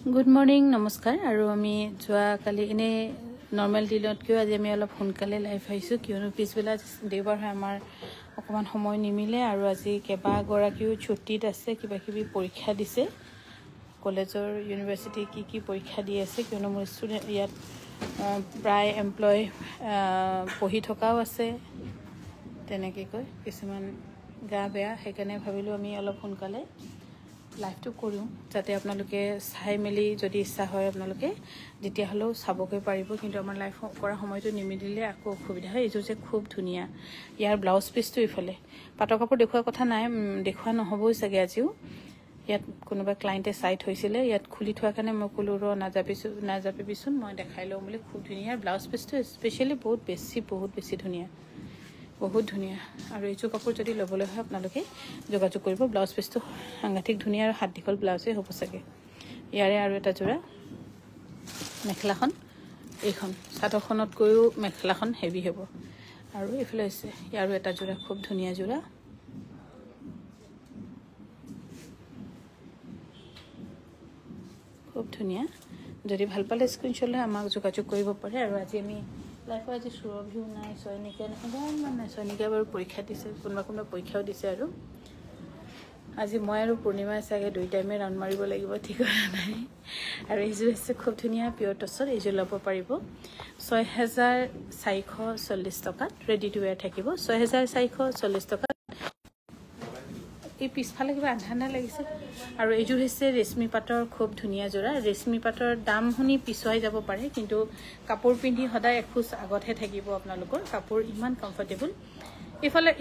Good morning নমস্কাৰ আৰু আমি যোৱা কালি এনে নৰ্মেল দিনতকৈ আজি আমি অলপ সোনকালে লাইভ আহিছোঁ কিয়নো পিছবেলা দেওবাৰ হয় আমাৰ অকণমান সময় নিমিলে আৰু আজি কেইবাগৰাকীও ছুটীত আছে কিবাকিবি পৰীক্ষা দিছে কলেজৰ ইউনিভাৰ্চিটি কি পৰীক্ষা দি আছে কিয়নো মোৰ ষ্টুডেণ্ট ইয়াত প্ৰায় এমপ্লয় পঢ়ি থকাও আছে তেনেকৈ কৈ কিছুমান গা বেয়া সেইকাৰণে ভাবিলোঁ আমি অলপ সোনকালে লাইভটো কৰোঁ যাতে আপোনালোকে চাই মেলি যদি ইচ্ছা হয় আপোনালোকে যেতিয়া হ'লেও চাবগৈ পাৰিব কিন্তু আমাৰ লাইভ কৰা সময়টো নিমিলিলে আকৌ অসুবিধা হয় এইযোৰ যে খুব ধুনীয়া ইয়াৰ ব্লাউজ পিচটো ইফালে পাটৰ কাপোৰ দেখুওৱাৰ কথা নাই দেখুওৱা নহ'বই চাগে আজিও ইয়াত কোনোবা ক্লাইণ্টে চাই থৈছিলে ইয়াত খুলি থোৱাৰ কাৰণে মই ক'লোঁ নাযাবিচোন মই দেখাই লওঁ বুলি খুব ধুনীয়া ব্লাউজ পিচটো স্পেচিয়েলি বহুত বেছি ধুনীয়া বহুত ধুনীয়া আৰু এইযোৰ কাপোৰ যদি ল'বলৈ হয় আপোনালোকে যোগাযোগ কৰিব ব্লাউজ পিচটো সাংঘাতিক ধুনীয়া আৰু হাত দীঘল ব্লাউজেই হ'ব চাগে ইয়াৰে আৰু এটা যোৰা মেখেলাখন এইখন চাদৰখনতকৈও মেখেলাখন হেভি হ'ব আৰু এইফালে হৈছে ইয়াৰো এটা যোৰা খুব ধুনীয়া যোৰা খুব ধুনীয়া যদি ভাল পালে স্ক্ৰীনশ্বট লৈ আমাক যোগাযোগ কৰিব পাৰে আৰু আজি আমি লাইফৰ আজি সুৰভিও নাই চয়নিকা নাই চয়নিকা বাৰু পৰীক্ষা দিছে কোনোবা পৰীক্ষাও দিছে আৰু আজি মই আৰু পূৰ্ণিমাই চাগে দুই টাইমে ৰাউণ্ড মাৰিব লাগিব ঠিক কৰা নাই আৰু এইযোৰ হৈছে খুব ধুনীয়া পিয়ৰ টচত এইযোৰ ল'ব পাৰিব 6440 টকাত ৰেডি টু ৱেৰ থাকিব 6440 টকাত এই পিছফালে কিবা আন্ধা লাগিছে আৰু এইযোৰ হৈছে ৰেশমি পাটৰ খুব ধুনীয়া যোৰা ৰেশমি পাটৰ দাম শুনি পিছুৱাই যাব পাৰে কিন্তু কাপোৰ পিন্ধি সদায় এখোজ আগতহে থাকিব আপোনালোকৰ কাপোৰ ইমান কমফৰ্টেবল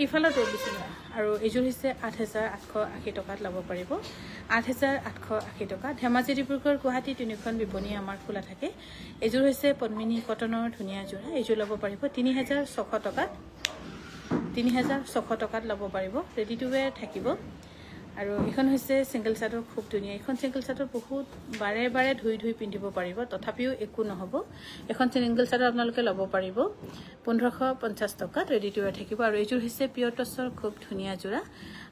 ইফালৰ বেছি আৰু এইযোৰ হৈছে 8880 টকাত ল'ব পাৰিব 8880 টকা ধেমাজি ডিব্ৰুগড় গুৱাহাটী তিনিখন বিপণী আমাৰ খোলা থাকে এইযোৰ হৈছে পদ্মিনী কটনৰ ধুনীয়া যোৰা এইযোৰ ল'ব পাৰিব 3600 টকাত 3600 টকাত ল'ব পাৰিব ৰেডি টু ৱেৰ থাকিব আৰু এখন হৈছে সিঙ্গল চাদৰ খুব ধুনীয়া এখন সিঙ্গল চাদৰ বহুত বাৰে ধুই পিন্ধিব পাৰিব তথাপিও একো নহব এখন সিঙ্গল চাদৰ আপোনালোকে ল'ব পাৰিব 1550 টকাত ৰেডি টু ৱেৰ থাকিব আৰু এইযোৰ হৈছে পিয়ৰ টচৰ খুব ধুনীয়া যোৰা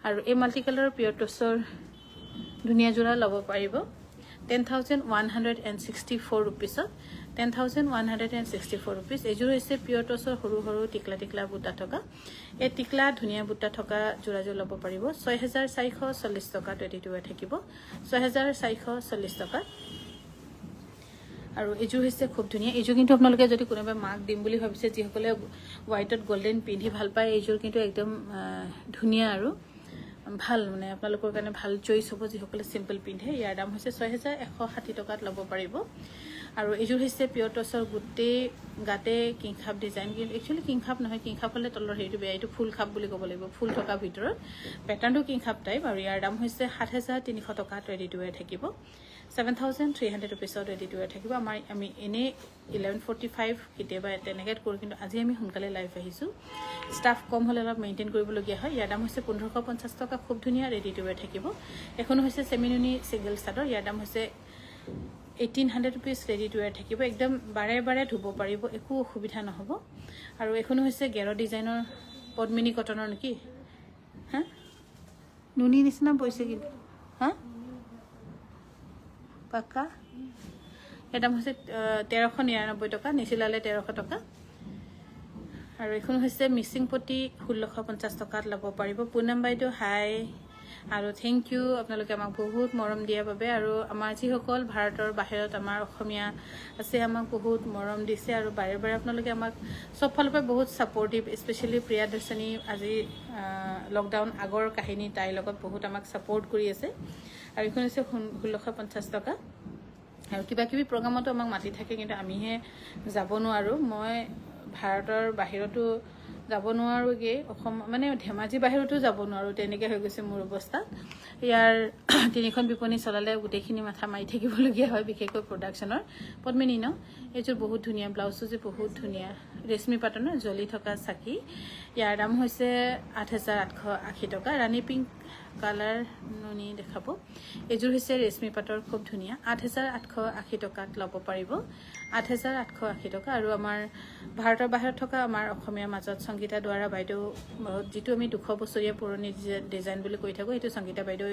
আৰু এই মাল্টি কালাৰৰ পিয়ৰ টচৰ ধুনীয়া যোৰা ল'ব পাৰিব 10164 rupeesত 10164 rupees এইযোৰ হৈছে পিয়ৰ টচৰ সৰু টিকলা বুটা থকা এই টিকলা ধুনীয়া বুটা থকা যোৰাযোৰ ল'ব পাৰিব 6440 টকাত ৰেডি টু ৱেৰ থাকিব 6440 টকা আৰু এইযোৰ হৈছে খুব ধুনীয়া এইযোৰ কিন্তু আপোনালোকে যদি কোনোবা মাক দিম বুলি ভাবিছে যিসকলে হোৱাইটত গোল্ডেন পিন্ধি ভাল পায় এইযোৰ কিন্তু একদম ধুনীয়া আৰু ভাল মানে আপোনালোকৰ কাৰণে ভাল চইচ হ'ব যিসকলে সিম্পল পিন্ধে ইয়াৰ দাম হৈছে 6160 টকাত ল'ব পাৰিব আৰু এইযোৰ হৈছে পিয়ৰ টচৰ গোটেই গাতে কিংখাপ ডিজাইন কিন্তু একচুৱেলি কিংখাপ নহয় কিংখাপ হ'লে তলৰ হেৰিটো বেয়া এইটো ফুল খাপ বুলি ক'ব লাগিব ফুল থকা ভিতৰত পেটাৰ্ণটো কিংখাপ টাইপ আৰু ইয়াৰ দাম হৈছে 7300 টকাত ৰেডি টু ৱেৰ থাকিব 7300 rupeesত ৰেডি টু ৱেৰ থাকিব আমি এনে 1145 কেতিয়াবা তেনেকৈ কৰোঁ কিন্তু আজি আমি সোনকালে লাইভ আহিছোঁ ষ্টাফ কম হ'লে অলপ মেইনটেইন কৰিবলগীয়া হয় ইয়াৰ দাম হৈছে 1550 টকা খুব ধুনীয়া ৰেডি টু ৱেৰ থাকিব এখন হৈছে চেমিনুনি সিঙ্গল চাদৰ ইয়াৰ দাম হৈছে 1800 rupees ৰেডি টু ৱেৰ থাকিব একদম বাৰে ধুব পাৰিব একো অসুবিধা নহ'ব আৰু এখন হৈছে গেৰ ডিজাইনৰ পদ্মিনী কটনৰ নেকি হা নুনি নিচিনা বৈছে কিন্তু হা পাক্কা ইয়াৰ দাম হৈছে 1399 টকা নিচিলালে 1300 টকা আৰু এখন হৈছে মিচিং পটি 1650 টকাত ল'ব পাৰিব পুনম বাইদেউ হাই আৰু থেংক ইউ আপোনালোকে আমাক বহুত মৰম দিয়াৰ বাবে আৰু আমাৰ যিসকল ভাৰতৰ বাহিৰত আমাৰ অসমীয়া আছে আমাক বহুত মৰম দিছে আৰু বাৰে আপোনালোকে আমাক সব ফালৰ পৰা বহুত সাপোৰ্টিভ স্পেশালি প্ৰিয়া দৰ্শনী আজি লকডাউন আগৰ কাহিনী তাইৰ লগত বহুত আমাক সাপোৰ্ট কৰি আছে আৰু এখন হৈছে 1650 টকা আৰু কিবাকিবি প্ৰগ্ৰামতো আমাক মাতি থাকে কিন্তু আমিহে যাব নোৱাৰো মই ভাৰতৰ বাহিৰতো যাব নোৱাৰোগে অসম মানে ধেমাজি বাহিৰতো যাব নোৱাৰো তেনেকৈ হৈ গৈছে মোৰ অৱস্থা ইয়াৰ তিনিখন বিপণী চলালে গোটেইখিনি মাথা মাৰি থাকিবলগীয়া হয় বিশেষকৈ প্ৰডাকশ্যনৰ পদ্মিনী ন এইযোৰ বহুত ধুনীয়া ব্লাউজটো যে বহুত ধুনীয়া ৰেশমী পাটনৰ জ্বলি থকা চাকি ইয়াৰ দাম হৈছে 8,880 টকা ৰাণী পিংক কালাৰ নুনি দেখাব এযোৰ হৈছে ৰেশমী পাটৰ খুব ধুনীয়া 8,880 টকাত ল'ব পাৰিব 8,880 টকা আৰু আমাৰ ভাৰতৰ বাহিৰত থকা আমাৰ অসমীয়া মাজত সংগীতা দ্বাৰা বাইদেউ যেটো আমি 200 বছৰীয়া পুৰণি ডিজাইন বুলি কৈ থাকো এটো সংগীতা বাইদেউ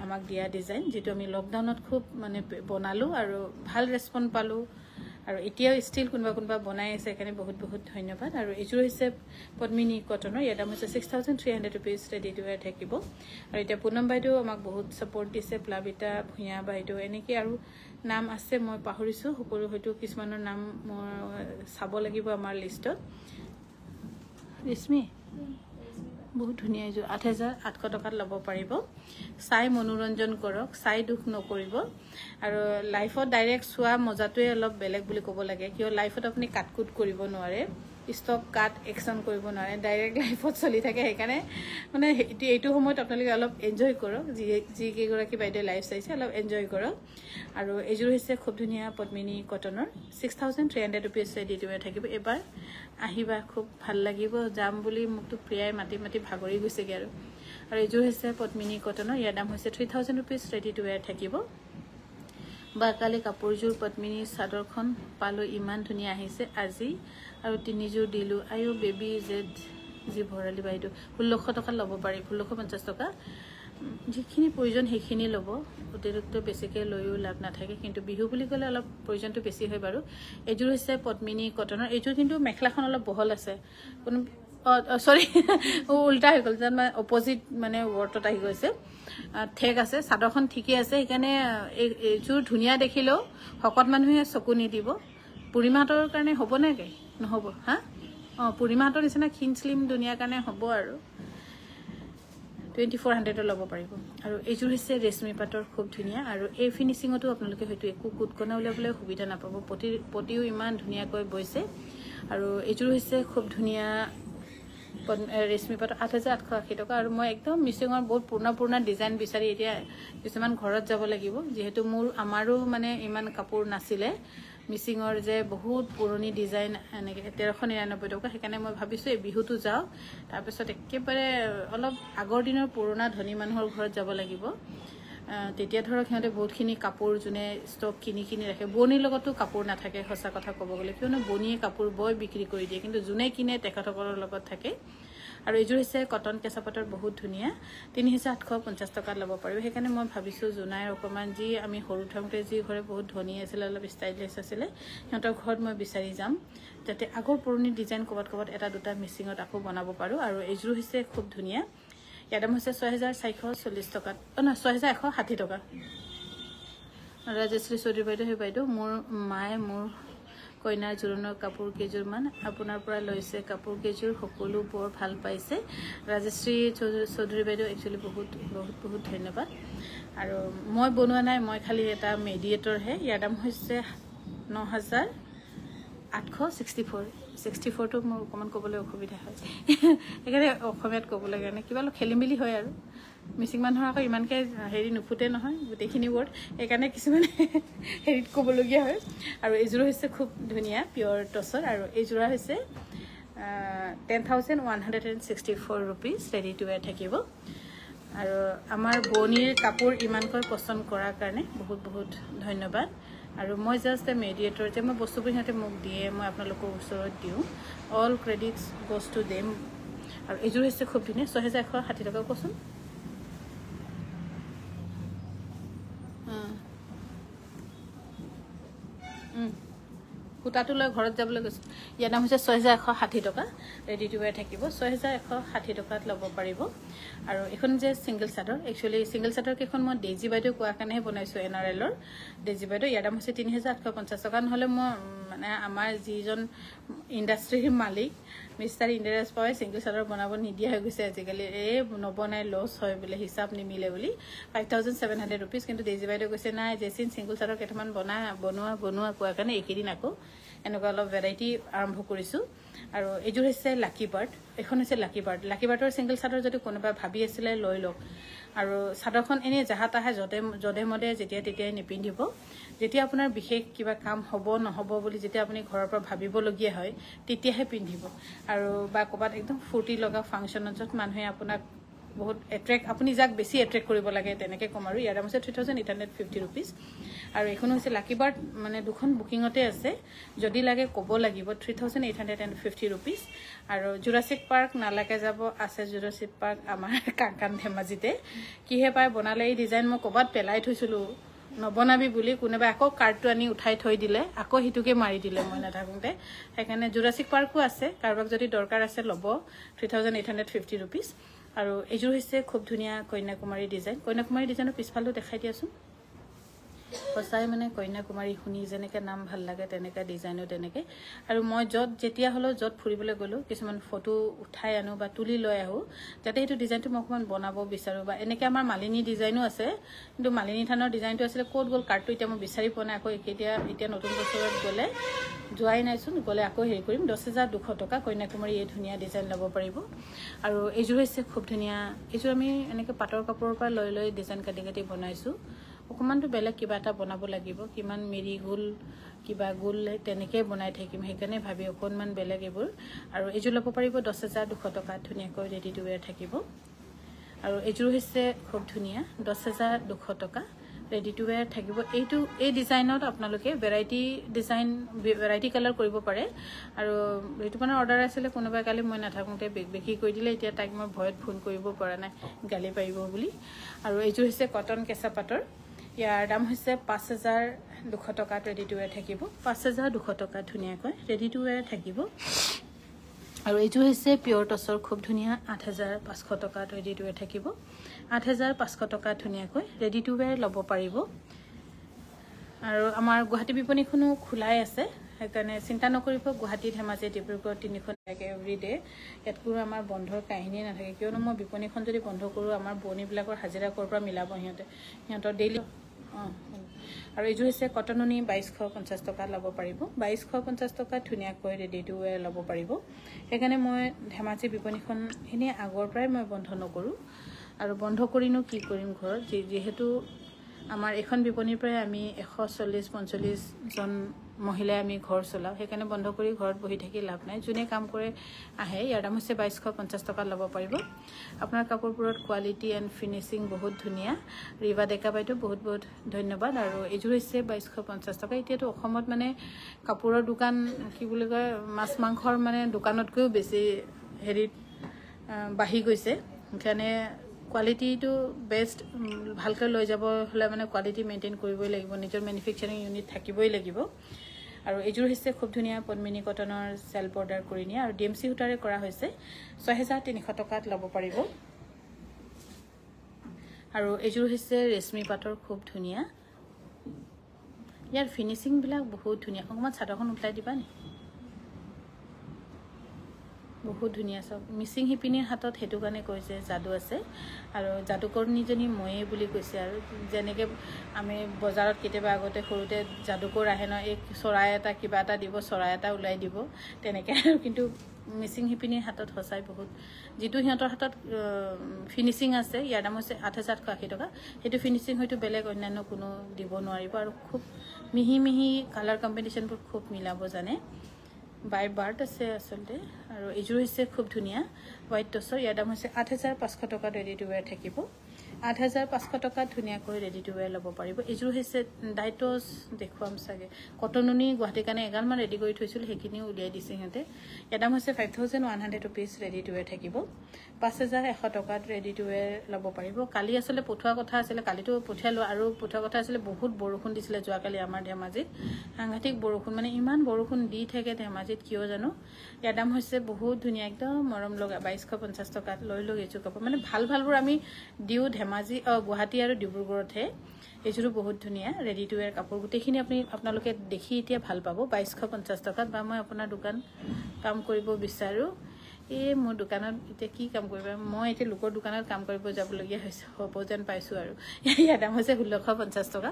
আমাক দিয়া ডিজাইন যেটো আমি লকডাউনত খুব মানে বনালো আৰু ভাল ৰেসপন্স পালো আৰু এতিয়াও ষ্টিল কোনবা বনাই আছে কাৰণে বহুত বহুত ধন্যবাদ আৰু এযোৰ হৈছে পদ্মিনী কটনৰ ইয়াৰ দাম হৈছে 6,300 rupees ৰেডি টু ওয়্যাৰ থাকিব আৰু এতিয়া পুনম বাইদেউ আমাক বহুত সাপোৰ্ট দিছে প্লাবিতা ভুঞা বাইদেউ এনেকৈ আৰু নাম আছে মই পাহৰিছো সকলো হয়তো কিছুমানৰ নাম চাব লাগিব আমাৰ লিষ্টত ৰেশমী বহুত ধুনীয়া এযোৰ 8,800 টকাত ল'ব পাৰিব চাই মনোৰঞ্জন কৰক চাই দুখ নকৰিব আৰু লাইফত ডাইৰেক্ট চোৱা মজাটোৱে অলপ বেলেগ বুলি ক'ব লাগে কিয় লাইফত আপুনি কাটকুট কৰিব নোৱাৰে ষ্টপ কাট একচন কৰিব নোৱাৰে ডাইৰেক্ট লাইফত চলি থাকে সেইকাৰণে মানে এইটো সময়ত আপোনালোকে অলপ এনজয় কৰক যি কেইগৰাকী বাইদেউ লাইফ চাইছে অলপ এনজয় কৰক আৰু এযোৰ হৈছে খুব ধুনীয়া পদ্মিনী কটনৰ 6,300 rupees ৰেডি টু ওয়্যাৰ থাকিব এবাৰ আহিবা খুব ভাল লাগিব যাম বুলি মুকটো প্ৰিয়াই মাটি ভাগৰি গৈছেগে আৰু এযোৰ হৈছে পদ্মিনী কটনৰ ইয়াৰ দাম হৈছে 3,000 rupees ৰেডি টু ওয়্যাৰ থাকিব বাকালি কাপোৰযোৰ পদ্মিনী চাদৰখন পালো ইমান ধুনীয়া আহিছে আজি আৰু তিনিযোৰ দিলো আয়ো বেবি জেড জি ভৰালি বাইদেউ 1,600 টকা ল'ব পাৰি 1,650 টকা যিখিনি প্ৰয়োজন সেইখিনি ল'ব অতিৰিক্ত বেছিকৈ লৈও লাভ নাথাকে কিন্তু বিহু বুলি ক'লে অলপ প্ৰয়োজনটো বেছি হয় বাৰু এযোৰ হৈছে পদ্মিনী কটনৰ এযোৰ কিন্তু মেখলাখন অলপ বহল আছে কোনো সৰি উল্টা হৈ গ'ল যেন মানে অপজিট মানে ৱৰ্ডত আহি গৈছে ঠিক আছে চাদৰখন ঠিকই আছে সেইকাৰণে এযোৰ ধুনীয়া দেখিলেও শকত মানুহে চকু নিদিব পুৰিমাহতৰ কাৰণে হ'ব নেকি নহ'ব হা পুৰিমাহতৰ নিচিনা ক্ষীণ স্লিম দুনিয়াৰ কাৰণে হ'ব আৰু 2,400 ল'ব পাৰিব আৰু এযোৰ হৈছে ৰেশমী পাটৰ খুব ধুনীয়া আৰু এই ফিনিশিঙতো আপোনালোকে হয়তো একো কুটকনা উলিয়াবলৈ সুবিধা নাপাব পতিও ইমান ধুনীয়াকৈ বৈছে আৰু এযোৰ হৈছে খুব ধুনীয়া ৰেশমী পাটৰ 8,880 টকা আৰু মই একদম মিচিঙৰ বহুত পুৰণা ডিজাইন বিচাৰি এতিয়া কিছুমান ঘৰত যাব লাগিব যেহেতু আমাৰো মানে ইমান কাপোৰ নাছিলে মিচিঙৰ যে বহুত পুৰণি ডিজাইন এনেকৈ 1,399 টকা সেইকাৰণে মই ভাবিছোঁ এই বিহুটো যাওঁ তাৰপিছত একেবাৰে অলপ আগৰ দিনৰ পুৰণা ধনী মানুহৰ ঘৰত যাব লাগিব তেতিয়া ধৰক সিহঁতে বহুতখিনি কাপোৰ যোনে ষ্টক কিনি ৰাখে বনিৰ লগতো কাপোৰ নাথাকে সঁচা কথা ক'ব গ'লে কিয়নো বনিয়ে কাপোৰ বয় বিক্ৰী কৰি দিয়ে কিন্তু যোনে কিনে তেখেতসকলৰ লগত থাকে আৰু এযোৰ হৈছে কটন কেঁচা পাটৰ বহুত ধুনীয়া 3,850 টকাত ল'ব পাৰিব সেইকাৰণে মই ভাবিছোঁ জোনাই অকণমান যি আমি সৰু থাকোঁতে যি ঘৰে বহুত ধনী আছিলে অলপ ষ্টাইলিছ আছিলে সিহঁতৰ ঘৰত মই বিচাৰি যাম যাতে আগৰ পুৰণি ডিজাইন ক'ৰবাত এটা দুটা মিচিঙত আকৌ বনাব পাৰোঁ আৰু এযোৰ হৈছে খুব ধুনীয়া ইয়াৰ দাম হৈছে 6,440 টকাত 6,160 টকা ৰাজশ্ৰী চৌধুৰী বাইদেউ সেই বাইদেউ মোৰ মায়ে মোৰ কইনাৰ জোৰোণৰ কাপোৰ কেইযোৰমান আপোনাৰ পৰা লৈছে কাপোৰ কেইযোৰ সকলো বৰ ভাল পাইছে ৰাজশ্ৰী চৌধুৰী বাইদেউ একচুৱেলি বহুত ধন্যবাদ আৰু মই বনোৱা নাই মই খালি এটা মেডিয়েটৰহে ইয়াৰ দাম হৈছে 9,864 টো মোৰ অকণমান ক'বলৈ অসুবিধা হয় সেইকাৰণে অসমীয়াত ক'বলৈ কাৰণে কিবা অলপ খেলি মেলি হয় আৰু মিচিং মানুহৰ আকৌ ইমানকৈ হেৰি নুফুটে নহয় গোটেইখিনি ৱৰ্ড সেইকাৰণে কিছুমানে হেৰিত ক'বলগীয়া হয় আৰু এইযোৰ হৈছে খুব ধুনীয়া পিয়ৰ টচৰ আৰু এইযোৰা হৈছে 10,164 rupees ৰেডি টু ওয়্যাৰ থাকিব আৰু আমাৰ বোৱনীৰ কাপোৰ ইমানকৈ পচন্দ কৰাৰ কাৰণে বহুত ধন্যবাদ আৰু মই জাষ্ট মেডিয়েটৰ যে মই বস্তুবোৰ সিহঁতে মোক দিয়ে মই আপোনালোকৰ ওচৰত দিওঁ অল ক্ৰেডিটছ গ'জ টু দেম আৰু এইযোৰ হৈছে খুব ধুনীয়া 6,160 টকা কচোন সূতাটো লৈ ঘৰত যাবলৈ গৈছোঁ ইয়াৰ দাম হৈছে 6,160 টকা ৰেডি টু ওয়্যাৰ থাকিব 6,160 টকাত ল'ব পাৰিব আৰু এখন যে ছিংগল চাদৰ একচুৱেলি ছিংগল চাদৰ কেইখন মই ডেজি বাইদেউ কোৱাৰ কাৰণেহে বনাইছোঁ NRLৰ ডেজি বাইদেউ ইয়াৰ দাম হৈছে 3,850 টকা নহ'লে মই মানে আমাৰ যিজন ইণ্ডাষ্ট্ৰীৰ মালিক মিষ্টাৰ ইণ্ডাৰেষ্ট পাই ছিংগল চাদৰ বনাব নিদিয়া হৈ গৈছে আজিকালি নবনাই লছ হয় বোলে হিচাপ নিমিলে বুলি 5,700 rupees কিন্তু ডেজি বাইদেউ কৈছে নাই জেচিন ছিংগল চাদৰ কেইটামান বনোৱা কোৱাৰ কাৰণে এইকেইদিন আকৌ এনেকুৱা অলপ ভেৰাইটি আৰম্ভ কৰিছোঁ আৰু এইযোৰ হৈছে লাকি বাৰ্ড এখন হৈছে লাকি বাৰ্ডৰ ছিংগল চাদৰ যদি কোনোবাই ভাবি আছিলে লৈ লওক আৰু চাদৰখন এনে জাহা তাহা জদে মদে যেতিয়া তেতিয়াই নিপিন্ধিব যেতিয়া আপোনাৰ বিশেষ কিবা কাম হ'ব নহ'ব বুলি যেতিয়া আপুনি ঘৰৰ পৰা ভাবিবলগীয়া হয় তেতিয়াহে পিন্ধিব আৰু বা ক'ৰবাত একদম ফূৰ্তি লগা ফাংচনত য'ত মানুহে আপোনাক বহুত এট্ৰেক্ট আপুনি যাক বেছি এট্ৰেক্ট কৰিব লাগে তেনেকৈ ক'ম আৰু ইয়াৰ দাম হৈছে 3850 ৰুপিজ আৰু এখন হৈছে লাকি বাৰ্ড মানে দুখন বুকিঙতে আছে যদি লাগে ক'ব লাগিব 3850 ৰুপিজ আৰু জুৰাছিক পাৰ্ক নালাগে যাব আছে জুৰাছিক পাৰ্ক আমাৰ কাংকান ধেমাজিতে কিহে পায় বনালে এই ডিজাইন মই ক'ৰবাত পেলাই থৈছিলোঁ নবনাবি বুলি কোনোবাই আকৌ কাৰ্ডটো আনি উঠাই থৈ দিলে আকৌ সিটোকে মাৰি দিলে মই নাথাকোঁতে সেইকাৰণে জুৰাছিক পাৰ্কো আছে কাৰোবাক যদি দৰকাৰ আছে ল'ব 3850 ৰুপিজ আৰু এইযোৰ হৈছে খুব ধুনীয়া কন্যাকুমাৰী ডিজাইনৰ পিছফালটো দেখাই দিয়াচোন সঁচাই মানে কন্যাকুমাৰী শুনি যেনেকৈ নাম ভাল লাগে তেনেকৈ ডিজাইনো তেনেকৈ আৰু মই যেতিয়া হ'লেও য'ত ফুৰিবলৈ গ'লোঁ কিছুমান ফটো উঠাই আনো বা তুলি লৈ আহোঁ যাতে সেইটো ডিজাইনটো মই অকণমান বনাব বিচাৰোঁ বা এনেকৈ আমাৰ মালিনী ডিজাইনো আছে কিন্তু মালিনী থানৰ ডিজাইনটো আছিলে ক'ত গ'ল কাৰ্ডটো এতিয়া মই বিচাৰি পোৱা নাই আকৌ এতিয়া নতুন বছৰত গ'লে যোৱাই নাইচোন গ'লে আকৌ হেৰি কৰিম 10,200 টকা কন্যাকুমাৰী এই ধুনীয়া ডিজাইন ল'ব পাৰিব আৰু এইযোৰ হৈছে খুব ধুনীয়া এইযোৰ আমি এনেকৈ পাটৰ কাপোৰৰ পৰা লৈ ডিজাইন কাটি বনাইছোঁ অকণমানটো বেলেগ কিবা এটা বনাব লাগিব কিমান মেৰি গোল কিবা গোল তেনেকৈ বনাই থাকিম সেইকাৰণে ভাবি অকণমান বেলেগ এইবোৰ আৰু এইযোৰ ল'ব পাৰিব 10,200 টকা ধুনীয়াকৈ ৰেডি টু ৱেৰ থাকিব আৰু এইযোৰ হৈছে খুব ধুনীয়া 10,200 টকা ৰেডি টু ৱেৰ থাকিব এই ডিজাইনত আপোনালোকে ভেৰাইটি কালাৰ কৰিব পাৰে আৰু ঋতুপৰ্ণাৰ অৰ্ডাৰ আছিলে কোনোবাই কালি মই নাথাকোঁতে বেকি কৰি দিলে এতিয়া তাইক মই ভয়ত ফোন কৰিব পৰা নাই গালি পাৰিব বুলি আৰু এইযোৰ হৈছে কটন কেঁচা পাটৰ ইয়াৰ দাম হৈছে 5,200 টকাত ৰেডি টু ৱেৰ থাকিব 5,200 টকা ধুনীয়াকৈ ৰেডি টু ৱেৰ থাকিব আৰু এইযোৰ হৈছে পিয়ৰ টচৰ খুব ধুনীয়া 8,500 টকাত ৰেডি টু ৱেৰ থাকিব 8,500 টকা ধুনীয়াকৈ ৰেডি টু ৱেৰ ল'ব পাৰিব আৰু আমাৰ গুৱাহাটী বিপণীখনো খোলাই আছে সেইকাৰণে চিন্তা নকৰিব গুৱাহাটী ধেমাজি ডিব্ৰুগড় তিনিখন থাকে এভৰিডে ইয়াত কোনো আমাৰ বন্ধৰ কাহিনী নাথাকে কিয়নো মই বিপণীখন যদি বন্ধ কৰোঁ আমাৰ বোৱনীবিলাকৰ হাজিৰা ক'ৰ পৰা মিলাব সিহঁতৰ ডেইলি আৰু এইযোৰ হৈছে কটননি 2,250 টকা ল'ব পাৰিব 2,250 টকা ধুনীয়াকৈ ৰেডি টু ৱেৰ ল'ব পাৰিব সেইকাৰণে মই ধেমাজি বিপণীখন এনেই আগৰ পৰাই মই বন্ধ নকৰোঁ আৰু বন্ধ কৰিনো কি কৰিম ঘৰত যিহেতু আমাৰ এখন বিপণীৰ পৰাই আমি 140-45 জন মহিলাই আমি ঘৰ চলাওঁ সেইকাৰণে বন্ধ কৰি ঘৰত বহি থাকি লাভ নাই যোনে কাম কৰে আহে ইয়াৰ দাম হৈছে 2,250 টকা ল'ব পাৰিব আপোনাৰ কাপোৰবোৰত কোৱালিটি এণ্ড ফিনিচিং বহুত ধুনীয়া ৰিবা ডেকা বাইদেউ বহুত বহুত ধন্যবাদ আৰু এইযোৰ হৈছে 2,250 টকা এতিয়াতো অসমত মানে কাপোৰৰ দোকান কি বুলি কয় মাছ মাংসৰ মানে দোকানতকৈও বেছি হেৰিত বাঢ়ি গৈছে সেইকাৰণে কোৱালিটিটো বেষ্ট ভালকৈ লৈ যাব হ'লে মানে কোৱালিটি মেইনটেইন কৰিবই লাগিব নিজৰ মেনুফেকচাৰিং ইউনিট থাকিবই লাগিব আৰু এইযোৰ হৈছে খুব ধুনীয়া পদ্মিনী কটনৰ চেল্ফ অৰ্ডাৰ কৰি নিয়া আৰু DMC সূতাৰে কৰা হৈছে 6,300 টকাত ল'ব পাৰিব আৰু এইযোৰ হৈছে ৰেশমী পাটৰ খুব ধুনীয়া ইয়াৰ ফিনিচিংবিলাক বহুত ধুনীয়া অকণমান চাদৰখন উঠাই দিবা নি বহুত ধুনীয়া চব মিচিং শিপিনীৰ হাতত সেইটো কাৰণে কৈছে যাদু আছে আৰু যাদুকৰনীজনী ময়ে বুলি কৈছে আৰু যেনেকৈ আমি বজাৰত কেতিয়াবা আগতে সৰুতে যাদুকৰ আহে ন এই চৰাই এটা কিবা এটা দিব চৰাই এটা ওলাই দিব তেনেকৈ আৰু কিন্তু মিচিং শিপিনীৰ হাতত সঁচাই বহুত যিটো সিহঁতৰ হাতত ফিনিচিং আছে ইয়াৰ দাম হৈছে 8,880 টকা সেইটো ফিনিচিং হয়তো বেলেগ অন্যান্য কোনো দিব নোৱাৰিব আৰু খুব মিহি কালাৰ কম্বিনেশ্যনবোৰ খুব মিলাব জানে বাই বাৰ্ড আছে আচলতে আৰু এইযোৰ হৈছে খুব ধুনীয়া হোৱাইট টচৰ ইয়াৰ দাম হৈছে 8,500 টকা ৰেডি টু ৱেৰ থাকিব 8,500 টকা ধুনীয়াকৈ ৰেডি টু ৱেৰ ল'ব পাৰিব এইযোৰ হৈছে ডাইটছ দেখুৱাম চাগে কটননি গুৱাহাটীৰ কাৰণে এগালমান ৰেডি কৰি থৈছিলোঁ সেইখিনিও উলিয়াই দিছে সিহঁতে ইয়াৰ দাম হৈছে 5,100 ৰুপিজ ৰেডি টু ৱেৰ থাকিব 5,100 টকাত ৰেডি টু ৱেৰ ল'ব পাৰিব কালি আচলতে পঠোৱা কথা আছিলে কালিতো পঠিয়ালোঁ আৰু পঠোৱা কথা আছিলে বহুত বৰষুণ দিছিলে যোৱাকালি আমাৰ ধেমাজিত সাংঘাতিক বৰষুণ মানে ইমান বৰষুণ দি থাকে ধেমাজিত কিয় জানো ইয়াৰ দাম হৈছে বহুত ধুনীয়া একদম মৰম লগা 2,250 টকাত লৈ এইযোৰ কাপোৰ মানে ভালবোৰ আমি দিওঁ ধেমাজি গুৱাহাটী আৰু ডিব্ৰুগড়তহে এইযোৰো বহুত ধুনীয়া ৰেডি টু ৱেৰ কাপোৰ গোটেইখিনি আপোনালোকে দেখি এতিয়া ভাল পাব 2,250 টকাত বা মই আপোনাৰ দোকান কাম কৰিব বিচাৰোঁ এই মোৰ দোকানত এতিয়া কি কাম কৰিবা মই এতিয়া লোকৰ দোকানত কাম কৰিব যাবলগীয়া হৈছে হ'ব যেন পাইছোঁ আৰু ইয়াৰ দাম হৈছে 1,650 টকা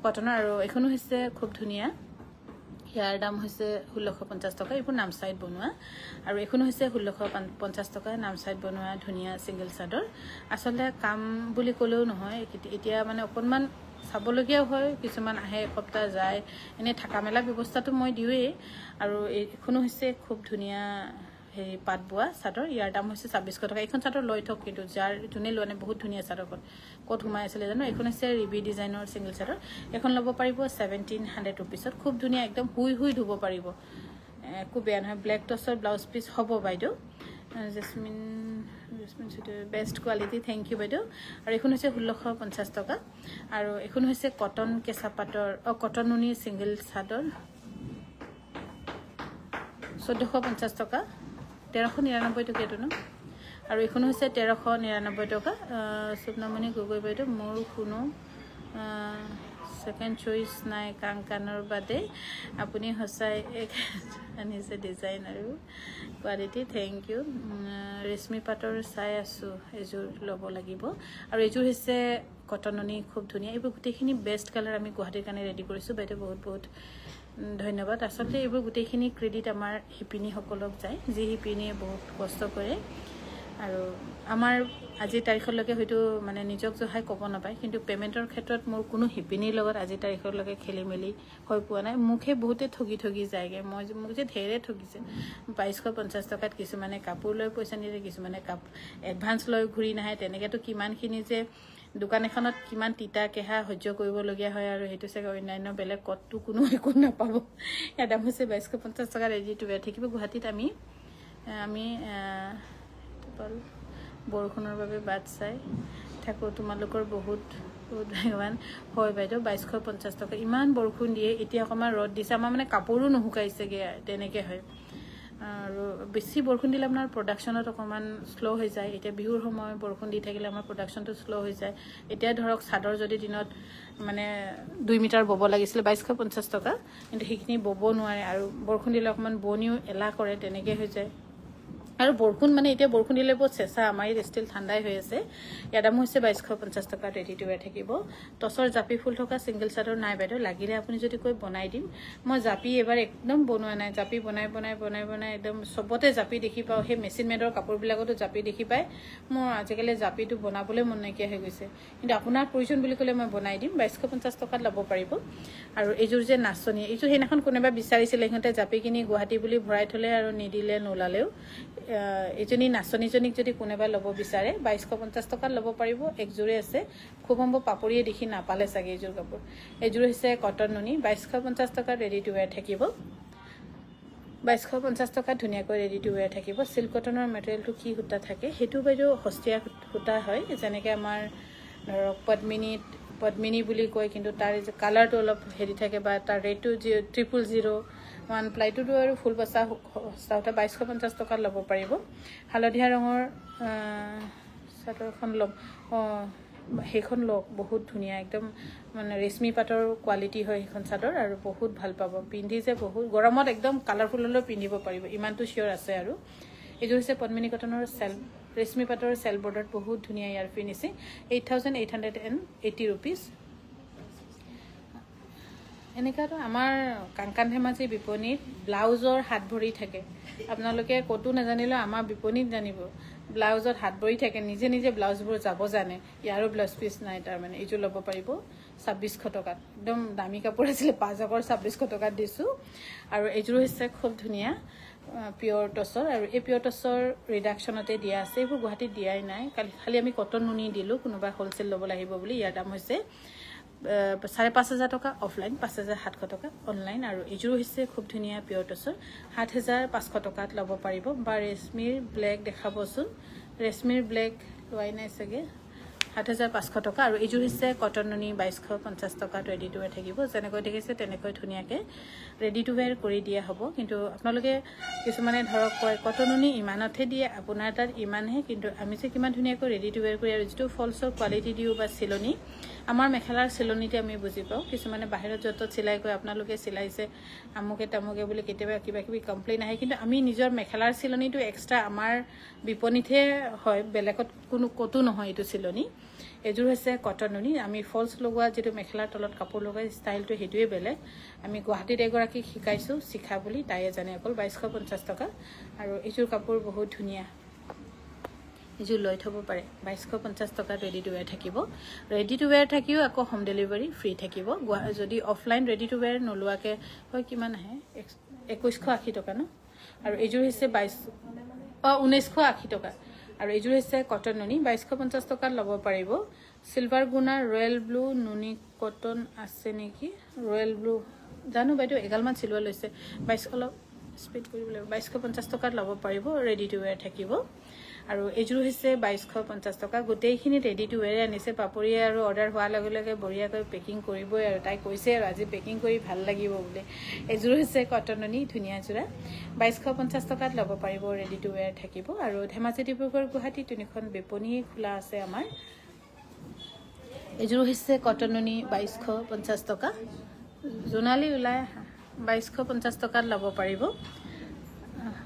কটনৰ আৰু এইখনো হৈছে খুব ধুনীয়া ইয়াৰ দাম হৈছে 1650 টকা এইবোৰ নাম সাইড বনোৱা আৰু এখন হৈছে 1650 টকা নাম সাইড বনোৱা ধুনিয়া সিঙ্গেল চাদৰ আসলে কাম বুলি কলেও নহয় এতিয়া মানে অকনমান চাবলগীয়া হয় কিছুমান আহে সপ্তাহ যায় এনে থাকা মেলা ব্যৱস্থাটো মই দিওয়ে আৰু এখনো হৈছে খুব ধুনিয়া হেৰি পাট বোৱা চাদৰ ইয়াৰ দাম হৈছে 2600 টকা এখন চাদৰ লৈ থক কিন্তু যাৰ জুনে লোনে বহুত ধুনিয়া চাদৰ কত ঘুমাই আছিল জানো এখন হৈছে ৰিবি ডিজাইনৰ সিঙ্গেল চাদৰ এখন লব পাৰিব 1700 रुपीसত খুব ধুনিয়া একদম হুই হুই ধুব পাৰিব একো বেয়া নহয় ব্ল্যাক টছৰ ব্লাউজ পিস হ'ব বাইদো Jasmine best quality thank you বাইদো আৰু এখন হৈছে 1650 টকা আৰু এখন হৈছে কটন কেঁচা পাটৰ কটন নুনি সিঙ্গেল চাদৰ 1450 টকা 1399 টকা এটো ন আৰু এখন হৈছে 1399 টকা সুবনামণি গগৈ বাইদো মোৰ কোনো সেকেন্ড চইচ নাই কাংকানৰ বাদে আপুনি হসাই এক আনিছে ডিজাইন আৰু কোৱালিটি থ্যাংক ইউ ৰেশমি পাটৰ চাই আছো এজোৰ লব লাগিব আৰু এজোৰ হৈছে কটননি খুব ধুনিয়া এইবোৰ গুটেখিনি বেস্ট কালাৰ আমি গুৱাহাটীৰ কাৰণে ৰেডি কৰিছো বাইদে বহুত বহুত ধন্যবাদ আসলে এইবোৰ গুটেখিনি ক্ৰেডিট আমাৰ হিপিনি সকলক যায় যি হিপিনিয়ে বহুত কষ্ট কৰে আৰু আমাৰ আজি তাৰিখলৈকে হয়তো মানে নিজক জহাই ক'ব নাপায় কিন্তু পেমেন্টৰ ক্ষেত্ৰত মোৰ কোনো হিপিনিৰ লগত আজি তাৰিখলৈকে খেলিমেলি হৈ পোৱা নাই মুখে বহুতে ঠগি যায়গে মোক যে ঢেৰে ঠগিছে 2250 টকাত কিছুমানে কাপোৰ লৈ পইচা নিয়ে কিছুমানে এডভান্স লৈ ঘুৰি নাহে তেনেকেতো কিমানখিনি যে দোকান এখনত কিমান তিতা কেহা সহ্য কৰিবলগীয়া হয় আৰু হেতু চাগে অন্যান্য বেলেগ কতটো কোনো একো নাপাব ইয়াৰ দাম হৈছে 2250 টকা ৰেডি টু ওয়্যাৰ থাকিব গুৱাহাটীত আমি বৰষুণৰ বাবে বাট চাই থাকো তোমালোকৰ বহুত বহুত ধন্যবাদ হয় বাইদেউ 2250 টকা ইমান বৰষুণ দিয়ে এতিয়া অকমান ৰদ দিছে আমাৰ মানে কাপোৰো নুহুকাইছেগে তেনেকে হয় আৰু বেছি বৰষুণ দিলে আপোনাৰ প্ৰডাকশনত অকমান স্লো হৈ যায় এতিয়া বিহুৰ সময় বৰষুণ দি থাকিলে আমাৰ প্ৰডাকশনটো স্লো হৈ যায় এতিয়া ধৰক সাদৰ যদি দিনত মানে 2 মিটাৰ বব লাগিছিল 2250 টকা কিন্তু সেইখিনি বব নোৱাৰে আৰু বৰষুণ দিলে অকমান বনিও এলা কৰে তেনেকে হৈ যায় আৰু বৰষুণ মানে এতিয়া বৰষুণ দিলে বহুত চেঁচা আমাৰ ষ্টিল ঠাণ্ডাই হৈ আছে ইয়াৰ দাম হৈছে 2250 টকা ৰেডি টু ওয়্যাৰ থাকিব টছৰ জাপি ফুল থকা সিঙ্গেল চাদৰ নাই বাইদেউ লাগিলে আপুনি যদি কৈ বনাই দিম মই জাপি এবাৰ একদম বনোৱা নাই জাপি বনাই একদম সবতে জাপি দেখি পাও হে মেচিন মেডৰ কাপোৰ বিলাকতো জাপি দেখি পায় মোৰ আজিকালি জাপিটো বনাবলৈ মন নাইকিয়া হৈ গৈছে কিন্তু আপোনাৰ প্ৰয়োজন বুলি কলে মই বনাই দিম 2250 টকাত ল'ব পাৰিব আৰু এইজোৰ যে নাচনি এইজোৰ হেনাখন কোনেবা বিচাৰিছিল সিহঁতে জাপি কিনি গুৱাহাটী বুলি ভৰাই থলে আৰু নিদিলে নোলালেও এজনী নাচনীজনীক যদি কোনেবা ল'ব বিচাৰে 2250 টকাত ল'ব পাৰিব একজোৰে আছে খুব সম্ভৱ পাপৰিয়ে দেখি নাপালে চাগে এইজোৰ কাপোৰ এইজোৰ হৈছে কটন নুনি 2250 টকা ৰেডি টু ওয়্যাৰ থাকিব 2250 টকা ধুনিয়াকৈ ৰেডি টু ওয়্যাৰ থাকিব সিল্ক কটনৰ মেটেৰিয়েলটো কি সূতা থাকে হেতু বাইদেউ হস্তিয়া সূতা হয় যেনেকৈ আমাৰ ধৰক পদ্মিনী বুলি কয় কিন্তু তাৰ কালাৰটো অলপ হেৰি থাকে বা তাৰ ৰেটটো 000 প্লাইটোটো আৰু ফুল বসা 2250 টকা ল'ব পাৰিব হালধীয়া ৰঙৰ চাদৰখন ল'ব হেখন লক বহুত ধুনিয়া একদম মানে ৰেশমি পাটৰ কোৱালিটি হয় হেখন চাদৰ আৰু বহুত ভাল পাব পিন্ধি যে বহুত গৰমত একদম কালাৰফুল লৈ পিন্ধিব পাৰিব ইমানটো শিওৰ আছে আৰু এজোৰ হৈছে পদ্মিনী কটনৰ ৰেশমি পাটৰ সেল বৰ্ডাৰত বহুত ধুনিয়া ইয়াৰ ফিনিশিং 8880 रुपीस এনেকাটো আমাৰ কাংকান ধেমাজি বিপণীত ব্লাউজৰ হাত ভৰি থাকে আপোনালোকে কতো নাজানিলে আমাৰ বিপণীত জানিব ব্লাউজত হাত ভৰি থাকে নিজে নিজে ব্লাউজবোৰ যাব জানে ইয়াৰো ব্লাউজ পিস নাই তাৰ মানে এইজো ল'ব পাৰিব 2600 টকাত একদম দামী কাপোৰ আছিল 500 2600 টকাত দিছো আৰু এইজো হৈছে খুব ধুনিয়া পিওৰ টসৰ আৰু এই পিওৰ টসৰ ৰিডাকশনতে দিয়া আছে এইবোৰ গুৱাহাটীত দিয়াই নাই খালি আমি কটন নুনি দিলো কোনোবা হোলসেল ল'ব লাগিব বুলি ইয়াৰ দাম হৈছে 5500 টকা অফলাইন 5700 টকা অনলাইন আৰু এজোৰ হৈছে খুব ধুনিয়া পিওৰ টসৰ 7500 টকাত ল'ব পাৰিব বা ৰেশমিৰ ব্ল্যাক দেখাবচোন ৰেশমিৰ ব্ল্যাক লোৱাই নাই চাগে 7500 টকা আৰু এজোৰ হৈছে কটন নুনি 2250 টকা ৰেডি টু ওয়্যাৰ থাকিব যেনেকৈ দেখিছে তেনেকৈ ধুনিয়াকে ৰেডি টু ওয়্যাৰ কৰি দিয়া হ'ব কিন্তু আপোনালোকে কিছুমানে ধৰক কয় কটন নুনি ইমানতে দিয়ে আপোনাৰ তাত ইমানহে কিন্তু আমি যে কিমান ধুনিয়াকৈ ৰেডি টু ওয়্যাৰ কৰি আৰু যেটো ফলছৰ কোৱালিটি দিও বা চিলনি আমাৰ মেখেলাৰ চিলনিতে আমি বুজি পাও কিছুমানে বাহিৰত যত চিলাই কয় আপোনালোকে চিলাইছে আমুকে তামুকে বুলি কেতিয়াবা কিবা কিবি কমপ্লেইন আহে কিন্তু আমি নিজৰ মেখেলাৰ চিলনিটো এক্সট্ৰা আমাৰ বিপণীতে হয় বেলেগত কোনো কতো নহয় এটো চিলনি এযোৰ হৈছে কটন নুনি আমি ফলছ লগোৱা যেটো মেখেলাৰ তলত কাপোৰ লগাই ষ্টাইলটো হেতুৱে বেলেগ আমি গুৱাহাটীত এগৰাকী শিকাইছো শিখা বুলি তাইয়ে জানে অকল 2250 টকা আৰু এযোৰ কাপোৰ বহুত ধুনিয়া এযোৰ লৈ থব পাৰে 2250 টকা ৰেডি টু ওয়্যাৰ থাকিব ৰেডি টু ওয়্যাৰ থাকিও আকৌ হোম ডেলিভাৰী ফ্ৰী থাকিব যদি অফলাইন ৰেডি টু ওয়্যাৰ নলুৱাকে হয় কিমান আহে 2180 টকা ন আৰু এযোৰ হৈছে 1980 টকা আৰু এযোৰ হৈছে কটন নুনি 2250 টকা ল'ব পাৰিব সিলভাৰ গুনা ৰয়েল ব্লু নুনি কটন আছে নেকি ৰয়েল ব্লু জানো বাইদেউ এগালমান সিলৱা লৈছে 22 অলপ স্পিড কৰিবলৈ 2250 টকা ল'ব পাৰিব ৰেডি টু ওয়্যাৰ থাকিব আৰু এযোৰ হৈছে 2250 টকা গোটেইখিনি ৰেডি টু ওয়্যাৰ আনিছে পাপৰিয়া আৰু অৰ্ডাৰ হোৱাৰ লগে লগে বঢ়িয়াকৈ পেকিং কৰিবই আৰু তাই কৈছে আৰু আজি পেকিং কৰি ভাল লাগিব বুলি এযোৰ হৈছে কটন নুনি ধুনিয়া জোৰা 2250 টকাত ল'ব পাৰিব ৰেডি টু ওয়্যাৰ থাকিব আৰু ধেমাজি ডিব্ৰুগড় গুৱাহাটী তিনিখন বিপণী খোলা আছে আমাৰ এযোৰ হৈছে কটন নুনি 2250 টকা জোনালী ওলাই 2250 টকাত ল'ব পাৰিব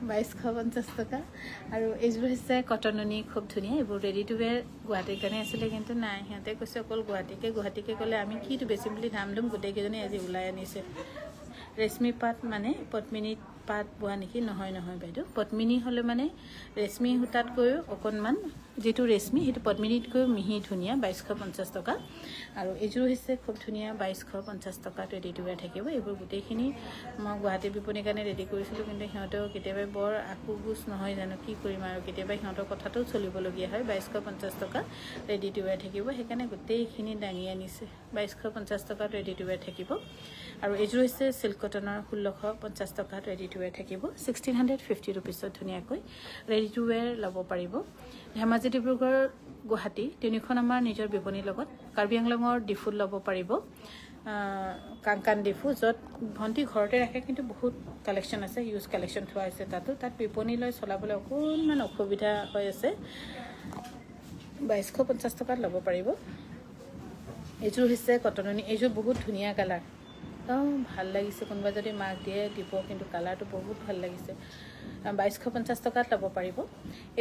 2250 টকা আৰু এযোৰ হৈছে কটন নুনি খুব ধুনিয়া এবোৰ ৰেডি টু ওয়্যাৰ গুৱাহাটীৰ কাৰণে আছিল কিন্তু নাই হেতে কৈছে অকল গুৱাহাটীকে ক'লে আমি কিটো বেছিম বুলি নাম লম গোটেই কেজনে আজি ওলাই আনিছে ৰেশমি পাট মানে পদ্মিনী পাট বোৱা নেকি নহয় বাইদেউ পদ্মিনী হলে মানে ৰেশমি হুতাতকৈ অকনমান যেটো ৰেশমি হেতু পদ্মিনীতকৈ মিহি ধুনিয়া 2250 টকা আৰু এযোৰ হৈছে খুব ধুনিয়া 2250 টকা ৰেডি টু ওয়্যাৰ থাকিব এবোৰ গোটেইখিনি মই গুৱাহাটী বিপণীৰ কাৰণে ৰেডি কৰিছিলো কিন্তু সিহঁতেও কেতিয়াবা বৰ আকুগুছ নহয় জানো কি কৰিম আৰু কেতিয়াবা সিহঁতৰ কথাটো চলিবলগীয়া হয় 2250 টকা ৰেডি টু ওয়্যাৰ থাকিব সেইকাৰণে গোটেইখিনি দাঙি আনিছে 2250 টকা ৰেডি টু ওয়্যাৰ থাকিব আৰু এযোৰ হৈছে সিল্ক কটনৰ 1650 টকা ৰেডি টু ওয়্যাৰ থাকিব 1650 रुपीसত ধুনিয়াকৈ ৰেডি টু ওয়্যাৰ ল'ব পাৰিব ধেমাজি ডিব্ৰুগড় গুৱাহাটী তিনিখন আমাৰ নিজৰ বিপণীৰ লগত কাৰ্বি আংলঙৰ ডিফুত ল'ব পাৰিব কাংকান ডিফু যত ভন্টি ঘৰতে ৰাখে কিন্তু বহুত কালেকচন আছে ইউজ কালেকচন থোৱা আছে তাত বিপণীলৈ চলাবলৈ অকনমান অসুবিধা হৈ আছে 2250 টকাত ল'ব পাৰিব এযোৰ হৈছে কটন নুনি এযোৰ বহুত ধুনিয়া কালাৰ ভাল লাগিছে কোনবা যদি মাক দিয়ে দিব কিন্তু কালাৰটো বহুত ভাল লাগিছে 2250 টকাত ল'ব পাৰিব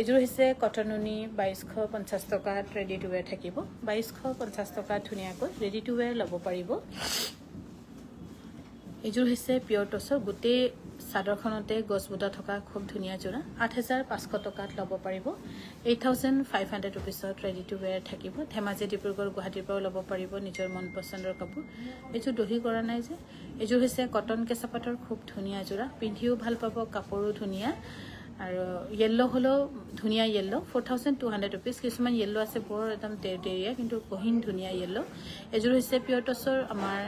এযোৰ হৈছে কটন নুনি 2250 টকাত ৰেডি টু ওয়্যাৰ থাকিব 2250 টকাত ধুনিয়াকৈ ৰেডি টু ওয়্যাৰ ল'ব পাৰিব এযোৰ হৈছে পিয়ৰ টছৰ গোটেই সাদৰখনতে গছবুটা থকা খুব ধুনিয়া জোৰা 8500 টকাত ল'ব পাৰিব 8500 रुपीसত ৰেডি টু ওয়্যাৰ থাকিব ধেমাজি ডিব্ৰুগড় গুৱাহাটীৰ পৰা ল'ব পাৰিব নিজৰ মন পছন্দৰ কাপোৰ এযোৰ দহি কৰা নাই যে এযোৰ হৈছে কটন কেঁচাপাটৰ খুব ধুনিয়া জোৰা পিন্ধিও ভাল পাব কাপোৰো ধুনিয়া আৰু ইয়েলো হলো ধুনিয়া ইয়েলো 4200 रुपीस কিছুমান ইয়েলো আছে বৰ একদম তেৰিয়া কিন্তু কহিন ধুনিয়া ইয়েলো এযোৰ হৈছে পিয়ৰ টছৰ আমাৰ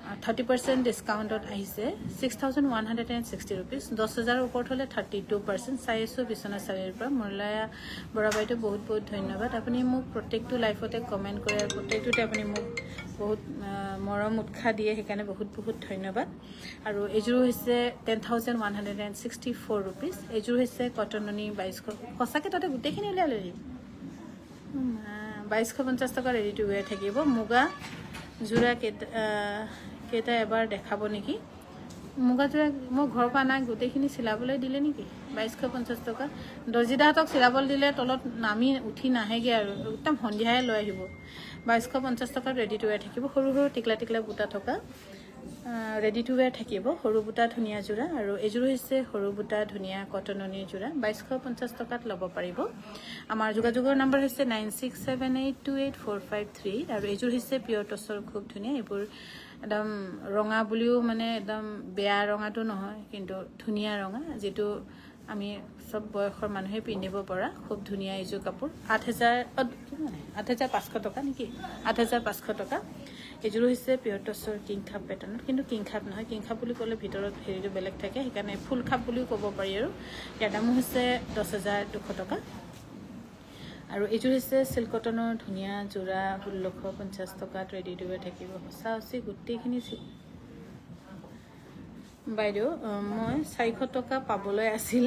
30% ডিসকাউন্টত আহিছে 6160 रुपीस 10000 ওপৰত হলে 32% চাইছো বিছনা চাইৰ পৰা মুৰলায়া বৰাবাইটো বহুত ধন্যবাদ আপুনি মোক প্ৰত্যেকটো লাইফতে কমেন্ট কৰে আৰু প্ৰত্যেকটোতে আপুনি মোক বহুত মৰম উৎসাহ দিয়ে সেইকাৰণে বহুত ধন্যবাদ আৰু এযোৰ হৈছে 10164 रुपीस এযোৰ হৈছে কটন নুনি 2200 সঁচাকে তাতে গোটেইখিনি উলিয়ালে 2250 টকা ৰেডি টু ওয়্যাৰ থাকিব মুগা জোৰা কেটা এবাৰ দেখাব নেকি মুগা জোৰা মই ঘৰৰ পৰা না গোটেইখিনি চিলাবলৈ দিলে নেকি 2250 টকা দৰ্জিদাহতক চিলাবলৈ দিলে তলত নামি উঠি নাহেগে আৰু একদম সন্ধিয়াই লৈ আহিব 2250 টকা ৰেডি টু ওয়্যাৰ থাকিব সৰু টিকলা বুটা থকা ৰেডি টু ওয়্যাৰ থাকিব সৰু বুটা ধুনিয়া জোৰা আৰু এযোৰ হৈছে সৰু বুটা ধুনিয়া কটন নুনি জোৰা 2250 টকাত ল'ব পাৰিব আমাৰ যোগাযোগৰ নম্বৰ হৈছে 9678284453 আৰু এযোৰ হৈছে পিয়ৰ টছৰ খুব ধুনিয়া এবোৰ একদম ৰঙা বুলিও মানে একদম বেয়া ৰঙাটো নহয় কিন্তু ধুনিয়া ৰঙা যেটো আমি সব বয়সৰ মানুহে পিন্ধিব পৰা খুব ধুনিয়া এযোৰ কাপোৰ 8500 টকা নেকি 8500 টকা এযোৰ হৈছে পিয়ৰ টছৰ কিং খাপ প্যাটাৰ্ণত কিন্তু কিং খাপ নহয় কিং খাপ বুলি ক'লে ভিতৰত হেৰিটো বেলেগ থাকে সেইকাৰণে ফুল খাপ বুলিও ক'ব পাৰি আৰু ইয়াৰ দাম হৈছে 10200 টকা আৰু এযোৰ হৈছে সিল্ক কটনৰ ধুনিয়া জোৰা 1650 টকাত ৰেডি টু ওয়্যাৰ থাকিব সঁচা গোটেইখিনি বাইদেউ মই 400 টকা পাবলৈ আছিল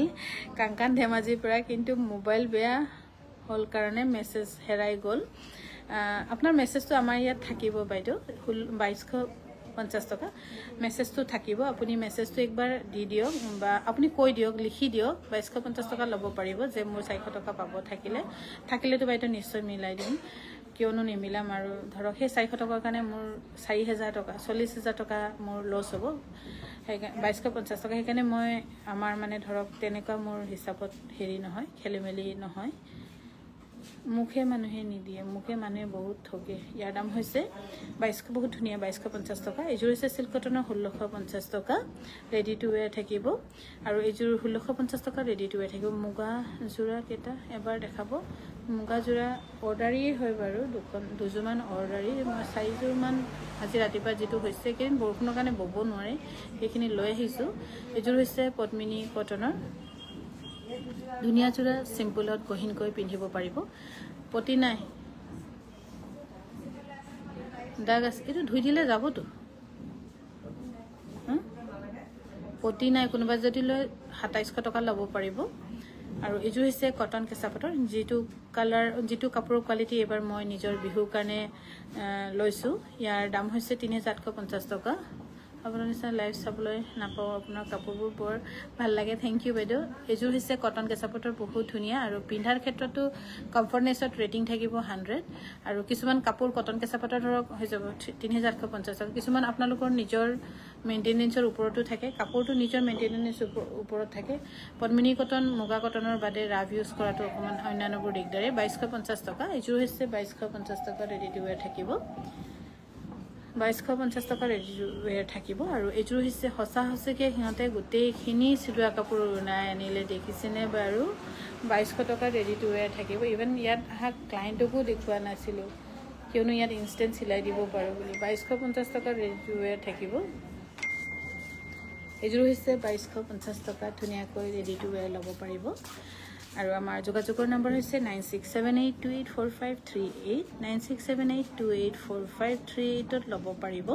কাংকান ধেমাজিৰ পৰা কিন্তু মোবাইল বেয়া হল কাৰণে মেছেজ হেৰাই গল আপোনাৰ মেছেজটো আমাৰ ইয়াত থাকিব বাইদেউ 2250 টকা মেছেজটো থাকিব আপুনি মেছেজটো একবাৰ দি দিয়ক বা আপুনি কৈ দিয়ক লিখি দিয়ক 2250 টকা ল'ব পাৰিব যে মোৰ 400 টকা পাব থাকিলেতো বাইদেউ নিশ্চয় মিলাই দিম কিয়নো নিমিলাম আৰু ধৰক সেই 400 টকাৰ কাৰণে মোৰ 4000 টকা 40000 টকা মোৰ লছ হ'ব সেইকাৰণে 2250 টকা সেইকাৰণে মই আমাৰ মানে ধৰক তেনেকুৱা মোৰ হিচাপত হেৰি নহয় খেলিমেলি নহয় মুখে মানুহে নিদিয়ে মুখে মানুহে বহুত ঠগে ইয়াৰ দাম হৈছে 2200 বহুত ধুনীয়া 2250 টকা এযোৰ হৈছে সিল্ক কটনৰ 1650 টকা ৰেডি টু ওয়্যাৰ থাকিব আৰু এযোৰ 1650 টকা ৰেডি টু ওয়্যাৰ থাকিব মুগা যোৰা কেটা এবাৰ দেখাব মুগা যোৰা অৰ্ডাৰী হয় বাৰু দুজোৰমান অৰ্ডাৰী মই 4 যোৰমান আজি ৰাতিপুৱা যেটো হৈছে কিন বৰষুণৰ কাৰণে বব নোৱাৰে সেইখিনি লৈ আহিছো এযোৰ হৈছে পদ্মিনী কটনৰ ধুনীয়া যোৰা সিম্পলত গহিনকৈ পিন্ধিব পাৰিব পটি নাই দাগ আছে এটো ধুই দিলে যাবতো পটি নাই কোনোবা যদি লৈ 2700 টকা ল'ব পাৰিব আৰু এযোৰ হৈছে কটন কেঁচাপাটৰ যেটো কালাৰ যেটো কাপোৰৰ কোৱালিটি এবাৰ মই নিজৰ বিহুৰ কাৰণে লৈছো ইয়াৰ দাম হৈছে 3850 টকা আপোনাৰ নিচিনা লাইভ চাবলৈ নাপাও আপোনাৰ কাপোৰবোৰ বৰ ভাল লাগে থ্যাংক ইউ বাইদেউ এযোৰ হৈছে কটন কেঁচাপাটৰ বহুত ধুনীয়া আৰু পিন্ধাৰ ক্ষেত্ৰতো কমফৰ্টনেছত ৰেটিং থাকিব 100 আৰু কিছুমান কাপোৰ কটন কেঁচাপাটৰ ধৰক হৈ যাব 3850 টকা কিছুমান আপোনালোকৰ নিজৰ মেইনটেনেন্সৰ ওপৰতো থাকে কাপোৰটো নিজৰ মেইনটেনেন্স ওপৰত থাকে পদ্মিনী কটন মুগা কটনৰ বাদে ৰাভ ইউজ কৰাটো অকমান অন্যান্যবোৰ দিগদাৰে 2250 টকা এযোৰ হৈছে 2250 টকা ৰেডি টু ওয়্যাৰ থাকিব 2250 টকা ৰেডি টু ওয়্যাৰ থাকিব আৰু এযোৰ হৈছে হসা হসকে হিনতে গোটেইখিনি চিলোৱা কাপোৰ নাই আনিলে দেখিছেনে বাৰু 2200 টকা ৰেডি টু ওয়্যাৰ থাকিব ইভেন ইয়াত আহা ক্লায়েন্টকো দেখুৱা নাছিলো কিয়নো ইয়াত ইনস্ট্যান্ট সিলাই দিব পাৰো বুলি 2250 টকা ৰেডি টু ওয়্যাৰ থাকিব এযোৰ হৈছে 2250 টকা ধুনীয়াকৈ ৰেডি টু ওয়্যাৰ ল'ব পাৰিব আৰু আমাৰ যোগাযোগৰ নম্বৰ হৈছে 9678284538 9678284538 ত ল'ব পাৰিব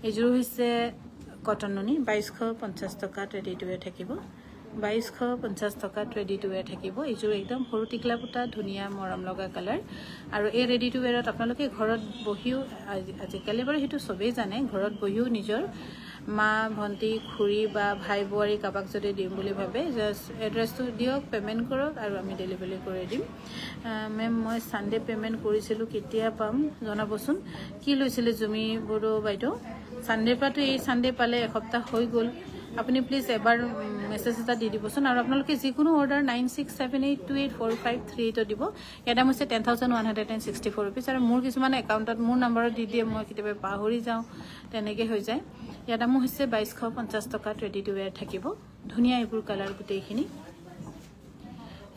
এযোৰ হৈছে কটন নুনি 2250 টকাত ৰেডি টু ওয়্যাৰ থাকিব 2250 টকাত ৰেডি টু ওয়্যাৰ থাকিব এযোৰ একদম সৰু টিকলা পুটা ধুনীয়া মৰম লগা কালাৰ আৰু এই ৰেডি টু ওয়্যাৰত আপোনালোকে ঘৰত বহিও আজিকালি বাৰু হেতু সবেই জানে ঘৰত বহিও নিজৰ মা ভন্টি খুৰী বা ভাই বুৱাৰী কাবাক যদি দিম বুলি ভাবে জাস্ট এড্ৰেছটো দিয়ক পেমেন্ট কৰক আৰু আমি ডেলিভাৰি কৰি দিম মেম মই সানডে পেমেন্ট কৰিছিলো কেতিয়া পাম জনাবচোন কি লৈছিলে জুমি বড়ো বাইদেউ সানডে পাটো এই সানডে পালে এসপ্তাহ হৈ গল আপুনি প্লিজ এবাৰ মেসেজ এটা দি দিবচোন আৰু আপোনালোকে যিকোনো অৰ্ডাৰ 9678284538 ত দিব এটা হৈছে 10164 रुपीस আৰু মোৰ কিছুমান একাউণ্টত মোৰ নম্বৰত দি দিয়ে মই কিতেবে পাহৰি যাও তেনেকে হৈ যায় ইয়াৰ দাম হৈছে 2250 টকাত ৰেডি টু ওয়্যাৰ থাকিব ধুনীয়া এইবোৰ কালাৰ গোটেইখিনি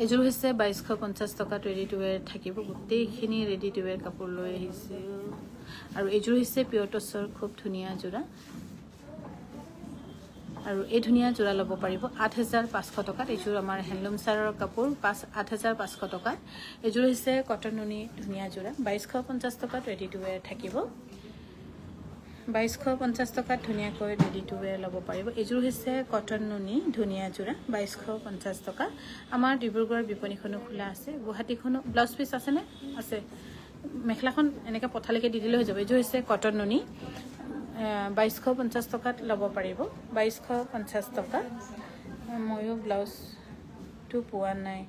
এযোৰ হৈছে 2250 টকাত ৰেডি টু ওয়্যাৰ থাকিব গোটেইখিনি ৰেডি টু ওয়্যাৰ কাপোৰ লৈ আহিছে আৰু এযোৰ হৈছে পিয়ৰ টছৰ খুব ধুনীয়া যোৰা আৰু এই ধুনীয়া যোৰা ল'ব পাৰিব 8500 টকাত এযোৰ আমাৰ হ্যান্ডলুম সাৰৰ কাপোৰ 8500 টকাত এযোৰ হৈছে কটন নুনি ধুনীয়া যোৰা 2250 টকাত ৰেডি টু ওয়্যাৰ থাকিব 2250 টকাত ধুনীয়াকৈ ৰেডি টু ওয়্যাৰ ল'ব পাৰিব এযোৰ হৈছে কটন নুনি ধুনীয়া যোৰা 2250 টকা আমাৰ ডিব্ৰুগড় বিপণীখনো খোলা আছে গুৱাহাটীখনো ব্লাউজ পিস আছে নে আছে মেখলাখন এনেকা পথালৈকে দি দিলে হৈ যাব এযোৰ হৈছে কটন নুনি 2250 টকাত ল'ব পাৰিব 2250 টকা ময়ো ব্লাউজ টু পোৱা নাই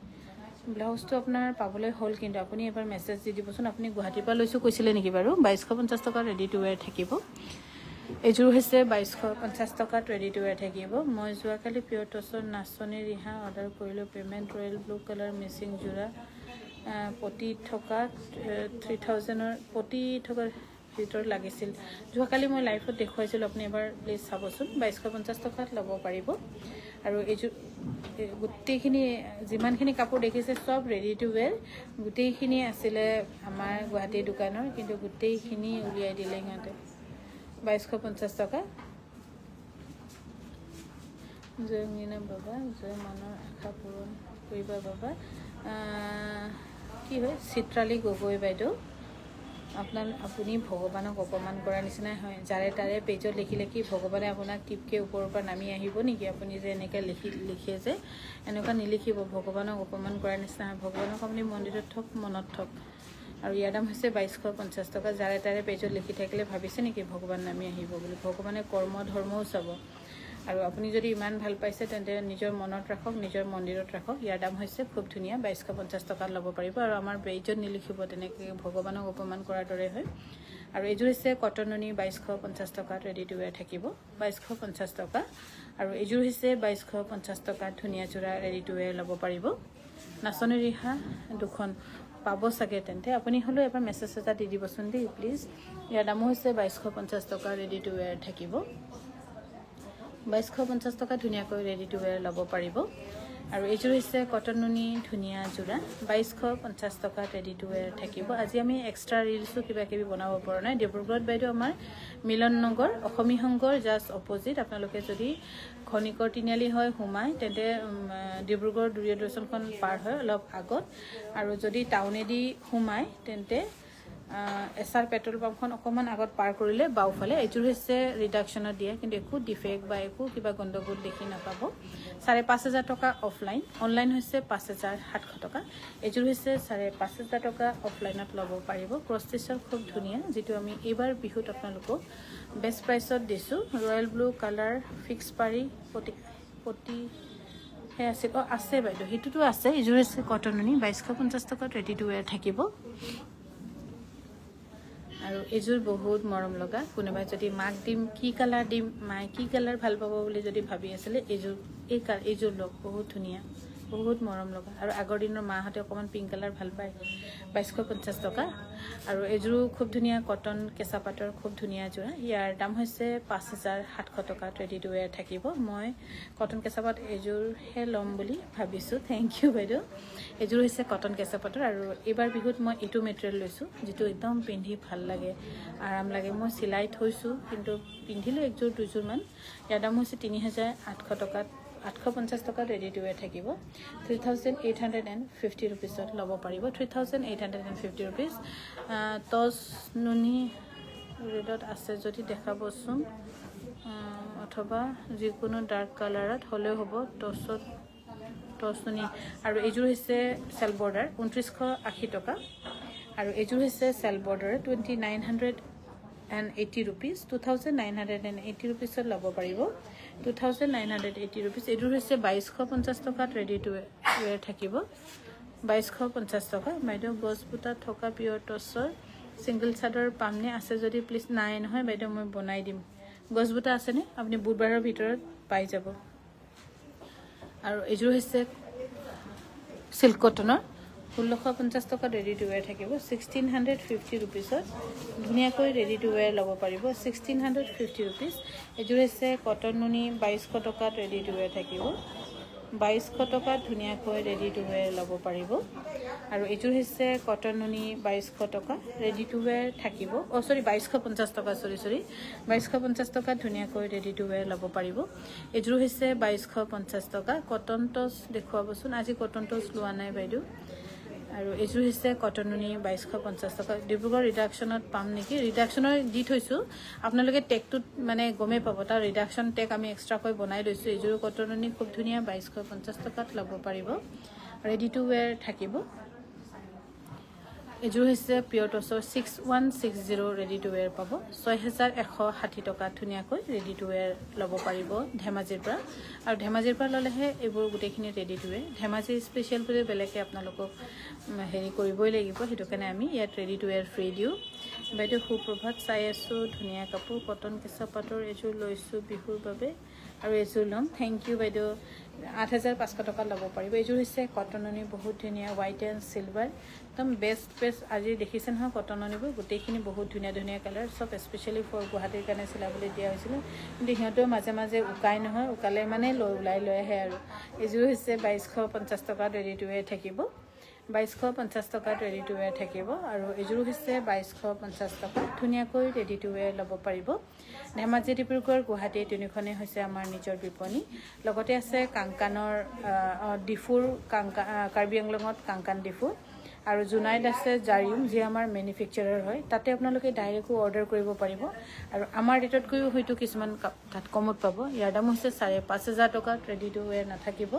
ব্লাউজটো আপোনাৰ পাবলৈ হল কিন্তু আপুনি এবাৰ মেসেজ দি দিবচোন আপুনি গুৱাহাটীৰ পৰা লৈছো কৈছিলে নেকি বাৰু 2250 টকা ৰেডি টু ওয়্যাৰ থাকিব এযোৰ হৈছে 2250 টকাত ৰেডি টু ওয়্যাৰ থাকিব মই যোৱাকালি পিয়ৰ টছৰ নাচনী ৰিহা অৰ্ডাৰ কৰিলো payment royal blue colour Mising যোৰা পটি থকা 3000 ৰ পটি থকা ভিতৰ লাগিছিল যোৱাকালি মই লাইভত দেখুৱাইছিল আপুনি এবাৰ প্লিজ চাবচোন 2250 টকাত ল'ব পাৰিব আৰু এযোৰ গোটেইখিনি যিমানখিনি কাপোৰ দেখিছে সব ৰেডি টু ওয়্যাৰ গোটেইখিনি আছিল আমাৰ গুৱাহাটী দোকানৰ কিন্তু গোটেইখিনি উলিয়াই দিলে সিহঁতে 2250 টকা জয় মিনা বাবা জয় মনৰ আশা পূৰণ কৰিবা বাবা কি হয় চিত্ৰালী গগৈ বাইদেউ আপুনি ভগৱানক অপমান কৰাৰ নিচিনা হয় যাৰে তাৰে পেজত লিখিলে কি ভগৱানে আপোনাক টিপকে ওপৰৰ পৰা নামি আহিব নেকি আপুনি যে এনেকৈ লিখে যে এনেকুৱা নিলিখিব ভগৱানক অপমান কৰাৰ নিচিনা ভগৱানক আপুনি মন্দিৰত থক মনত থক আৰু ইয়াৰ দাম হৈছে 2250 টকা যাৰে তাৰে পেজত লিখি থাকিলে ভাবিছে নেকি ভগৱান নামি আহিব বুলি ভগৱানে কৰ্ম ধৰ্মও চাব আৰু আপুনি যদি ইমান ভাল পাইছে তেন্তে নিজৰ মনত ৰাখক, নিজৰ মন্দিৰত ৰাখক। ইয়াৰ দাম হৈছে খুব ধুনীয়া 2250 টকাত ল'ব পাৰিব। আৰু আমাৰ বেইজত নিলিখিব, তেনেকৈ ভগৱানক অপমান কৰাৰ দৰে হয়। আৰু এইযোৰ হৈছে কটন নুনি 2250 টকাত ৰেডি টু ৱেৰ থাকিব, 2250 টকা। আৰু এইযোৰ হৈছে 2250 টকাত ধুনীয়া যোৰা ৰেডি টু ৱেৰ ল'ব পাৰিব। নাচনী ৰিহা দুখন পাব চাগে, তেন্তে আপুনি হ'লেও এবাৰ মেছেজ এটা দি দিবচোন দেই প্লিজ। ইয়াৰ দামো হৈছে 2250 টকা ৰেডি টু ৱেৰ থাকিব, 2250 টকা ধুনীয়াকৈ ৰেডি টু ৱেৰ ল'ব পাৰিব। আৰু এইযোৰ হৈছে কটন নুনি ধুনীয়া যোৰা 2250 টকাত ৰেডি টু ৱেৰ থাকিব। আজি আমি এক্সট্ৰা ৰিলছো কিবা কিবি বনাব পৰা নাই। ডিব্ৰুগড়ত বাইদেউ আমাৰ মিলন নগৰ অসমী সংঘৰ জাষ্ট অপজিট। আপোনালোকে যদি খনিকৰ তিনিআলি হয় সোমাই, তেন্তে ডিব্ৰুগড় দূৰদৰ্শনখন পাৰ হয় অলপ আগত। আৰু যদি টাউনেদি সোমাই তেন্তে এছআৰ পেট্ৰল পাম্পখন অকণমান আগত পাৰ কৰিলে বাওঁফালে। এইযোৰ হৈছে ৰিডাকশ্যনত দিয়ে, কিন্তু একো ডিফেক্ট বা একো কিবা গণ্ডগোল দেখি নাপাব। 5500 টকা অফলাইন, অনলাইন হৈছে 5700 টকা। এইযোৰ হৈছে 5500 টকা, অফলাইনত ল'ব পাৰিব। ক্ৰষ্টিচৰ খুব ধুনীয়া, যিটো আমি এইবাৰ বিহুত আপোনালোকক বেষ্ট প্ৰাইচত দিছোঁ। ৰয়েল ব্লু কালাৰ ফিক্স পাৰি পতিহে আছে, আছে বাইদেউ, সেইটোতো আছে। এইযোৰ হৈছে কটন নুনি 2250 টকাত ৰেডি টু ৱেৰ থাকিব। আৰু এইযোৰ বহুত মৰম লগা। কোনোবাই যদি মাক দিম কি কালাৰ দিম, মায়ে কি কালাৰ ভাল পাব বুলি যদি ভাবি আছিলে, এইযোৰ লওক, বহুত ধুনীয়া, বহুত মৰম লগা। আৰু আগৰ দিনৰ মাহঁতে অকণমান পিংক কালাৰ ভাল পায়, 2250 টকা। আৰু এইযোৰো খুব ধুনীয়া কটন কেঁচা পাটৰ খুব ধুনীয়া যোৰা। ইয়াৰ দাম হৈছে 5700 টকাত ৰেডি টু ৱেৰ থাকিব। মই কটন কেঁচা পাট এইযোৰহে ল'ম বুলি ভাবিছোঁ। থেংক ইউ বাইদেউ। এইযোৰ হৈছে কটন কেঁচা পাটৰ। আৰু এইবাৰ বিহুত মই এইটো মেটেৰিয়েল লৈছোঁ, যিটো একদম পিন্ধি ভাল লাগে, আৰাম লাগে। মই চিলাই থৈছোঁ, কিন্তু পিন্ধিলোঁ একযোৰ দুযোৰমান। ইয়াৰ দাম হৈছে 3800 টকাত, 850 টকাত ৰেডি টু ৱেৰ থাকিব। 3850 ৰুপিছত ল'ব পাৰিব, 3850 ৰুপিজ। টচ নুনি ৰেডত আছে যদি দেখাবচোন, অথবা যিকোনো ডাৰ্ক কালাৰত হ'লেও হ'ব। টচ নুনি। আৰু এইযোৰ হৈছে চেল বৰ্ডাৰ 2980 টকা। আৰু এইযোৰ হৈছে চেল বৰ্ডাৰ 2980 ৰুপিজ, 2980 ৰুপিছত ল'ব পাৰিব, 2980 ৰুপিজ। এইযোৰ হৈছে 2250 টকাত ৰেডি টু ৱেৰ থাকিব, 2250 টকা। বাইদেউ গছ বুটা থকা পিয়ৰ টচৰ ছিংগল চাদৰ পামনে? আছে যদি প্লিজ। নাই নহয় বাইদেউ, মই বনাই দিম। গছ বুটা আছেনে? আপুনি বুধবাৰৰ ভিতৰত পাই যাব। আৰু এইযোৰ হৈছে চিল্ক কটনৰ 1650 টকাত ৰেডি টু ৱেৰ থাকিব, 1650 ৰুপিছত ধুনীয়াকৈ ৰেডি টু ৱেৰ ল'ব পাৰিব, 1650 ৰুপিজ। এইযোৰ হৈছে কটন নুনি 2200 টকাত ৰেডি টু ৱেৰ থাকিব, 2200 টকাত ধুনীয়াকৈ ৰেডি টু ৱেৰ ল'ব পাৰিব। আৰু এইযোৰ হৈছে কটন নুনি 2200 টকা ৰেডি টু ৱেৰ থাকিব। 2250 টকা, চৰি 2250 টকাত ধুনীয়াকৈ ৰেডি টু ৱেৰ ল'ব পাৰিব। এইযোৰ হৈছে 2250 টকা। কটন টচ দেখুৱাবচোন, আজি কটন টচ লোৱা নাই বাইদেউ। আৰু এইযোৰ হৈছে কটন নুনি 2250 টকা। ডিব্ৰুগড় ৰিডাকশ্যনত পাম নেকি? ৰিডাকশ্যনৰ দি থৈছোঁ, আপোনালোকে টেগটোত মানে গমেই পাব, তাৰ ৰিডাকশ্যন টেগ আমি এক্সট্ৰাকৈ বনাই লৈছোঁ। এইযোৰ কটন নুনি খুব ধুনীয়া 2250 টকাত ল'ব পাৰিব, ৰেডি টু ৱেৰ থাকিব। এইযোৰ হৈছে পিয়ৰ টচৰ 6160 ৰেডি টু ৱেৰ পাব, 6160 টকাত ধুনীয়াকৈ ৰেডি টু ৱেৰ ল'ব পাৰিব ধেমাজিৰ পৰা। আৰু ধেমাজিৰ পৰা ল'লেহে এইবোৰ গোটেইখিনি ৰেডি টু ৱেৰ। ধেমাজি স্পেচিয়েল বুলি বেলেগে আপোনালোকক হেৰি কৰিবই লাগিব, সেইটো কাৰণে আমি ইয়াত ৰেডি টু ৱেৰ ফ্ৰী দিওঁ। বাইদেউ সুপ্ৰভাত, চাই আছোঁ ধুনীয়া কাপোৰ, কটন কেঁচা পাটৰ এইযোৰ লৈছোঁ বিহুৰ বাবে, আৰু এইযোৰ ল'ম। থেংক ইউ বাইদেউ। 8500 টকাত ল'ব পাৰিব। এইযোৰ হৈছে কটন নুনি, বহুত ধুনীয়া হোৱাইট এণ্ড চিলভাৰ, একদম বেষ্ট। আজি দেখিছে নহয় কটন নুনিবোৰ, গোটেইখিনি বহুত ধুনীয়া ধুনীয়া কালাৰ, চব স্পেচিয়েলি ফৰ গুৱাহাটীৰ কাৰণে চিলাবলৈ দিয়া হৈছিলে। কিন্তু সিহঁতেও মাজে মাজে উকাই নহয়, উকালে মানে ওলাই লৈ আহে। আৰু এইযোৰ হৈছে 2250 টকাত ৰেডি টু ৱেৰ থাকিব, 2250 টকাত ৰেডি টু ৱেৰ থাকিব। আৰু এইযোৰ হৈছে 2250 টকাত ধুনীয়াকৈ ৰেডি টু ৱেৰ ল'ব পাৰিব। ধেমাজি, ডিব্ৰুগড়, গুৱাহাটী তিনিখনেই হৈছে আমাৰ নিজৰ বিপণী। লগতে আছে কাংকানৰ ডিফুৰ, কাৰ্বি আংলঙত কাংকান ডিফু, আৰু জোনাইত আছে জাৰিউম, যি আমাৰ মেনুফেকচাৰাৰ হয়। তাতে আপোনালোকে ডাইৰেক্টো অৰ্ডাৰ কৰিব পাৰিব, আৰু আমাৰ ৰেটতকৈও হয়তো কিছুমান তাত কমত পাব। ইয়াৰ দাম হৈছে 5500 টকাত ৰেডি টু ৱেৰ নাথাকিব।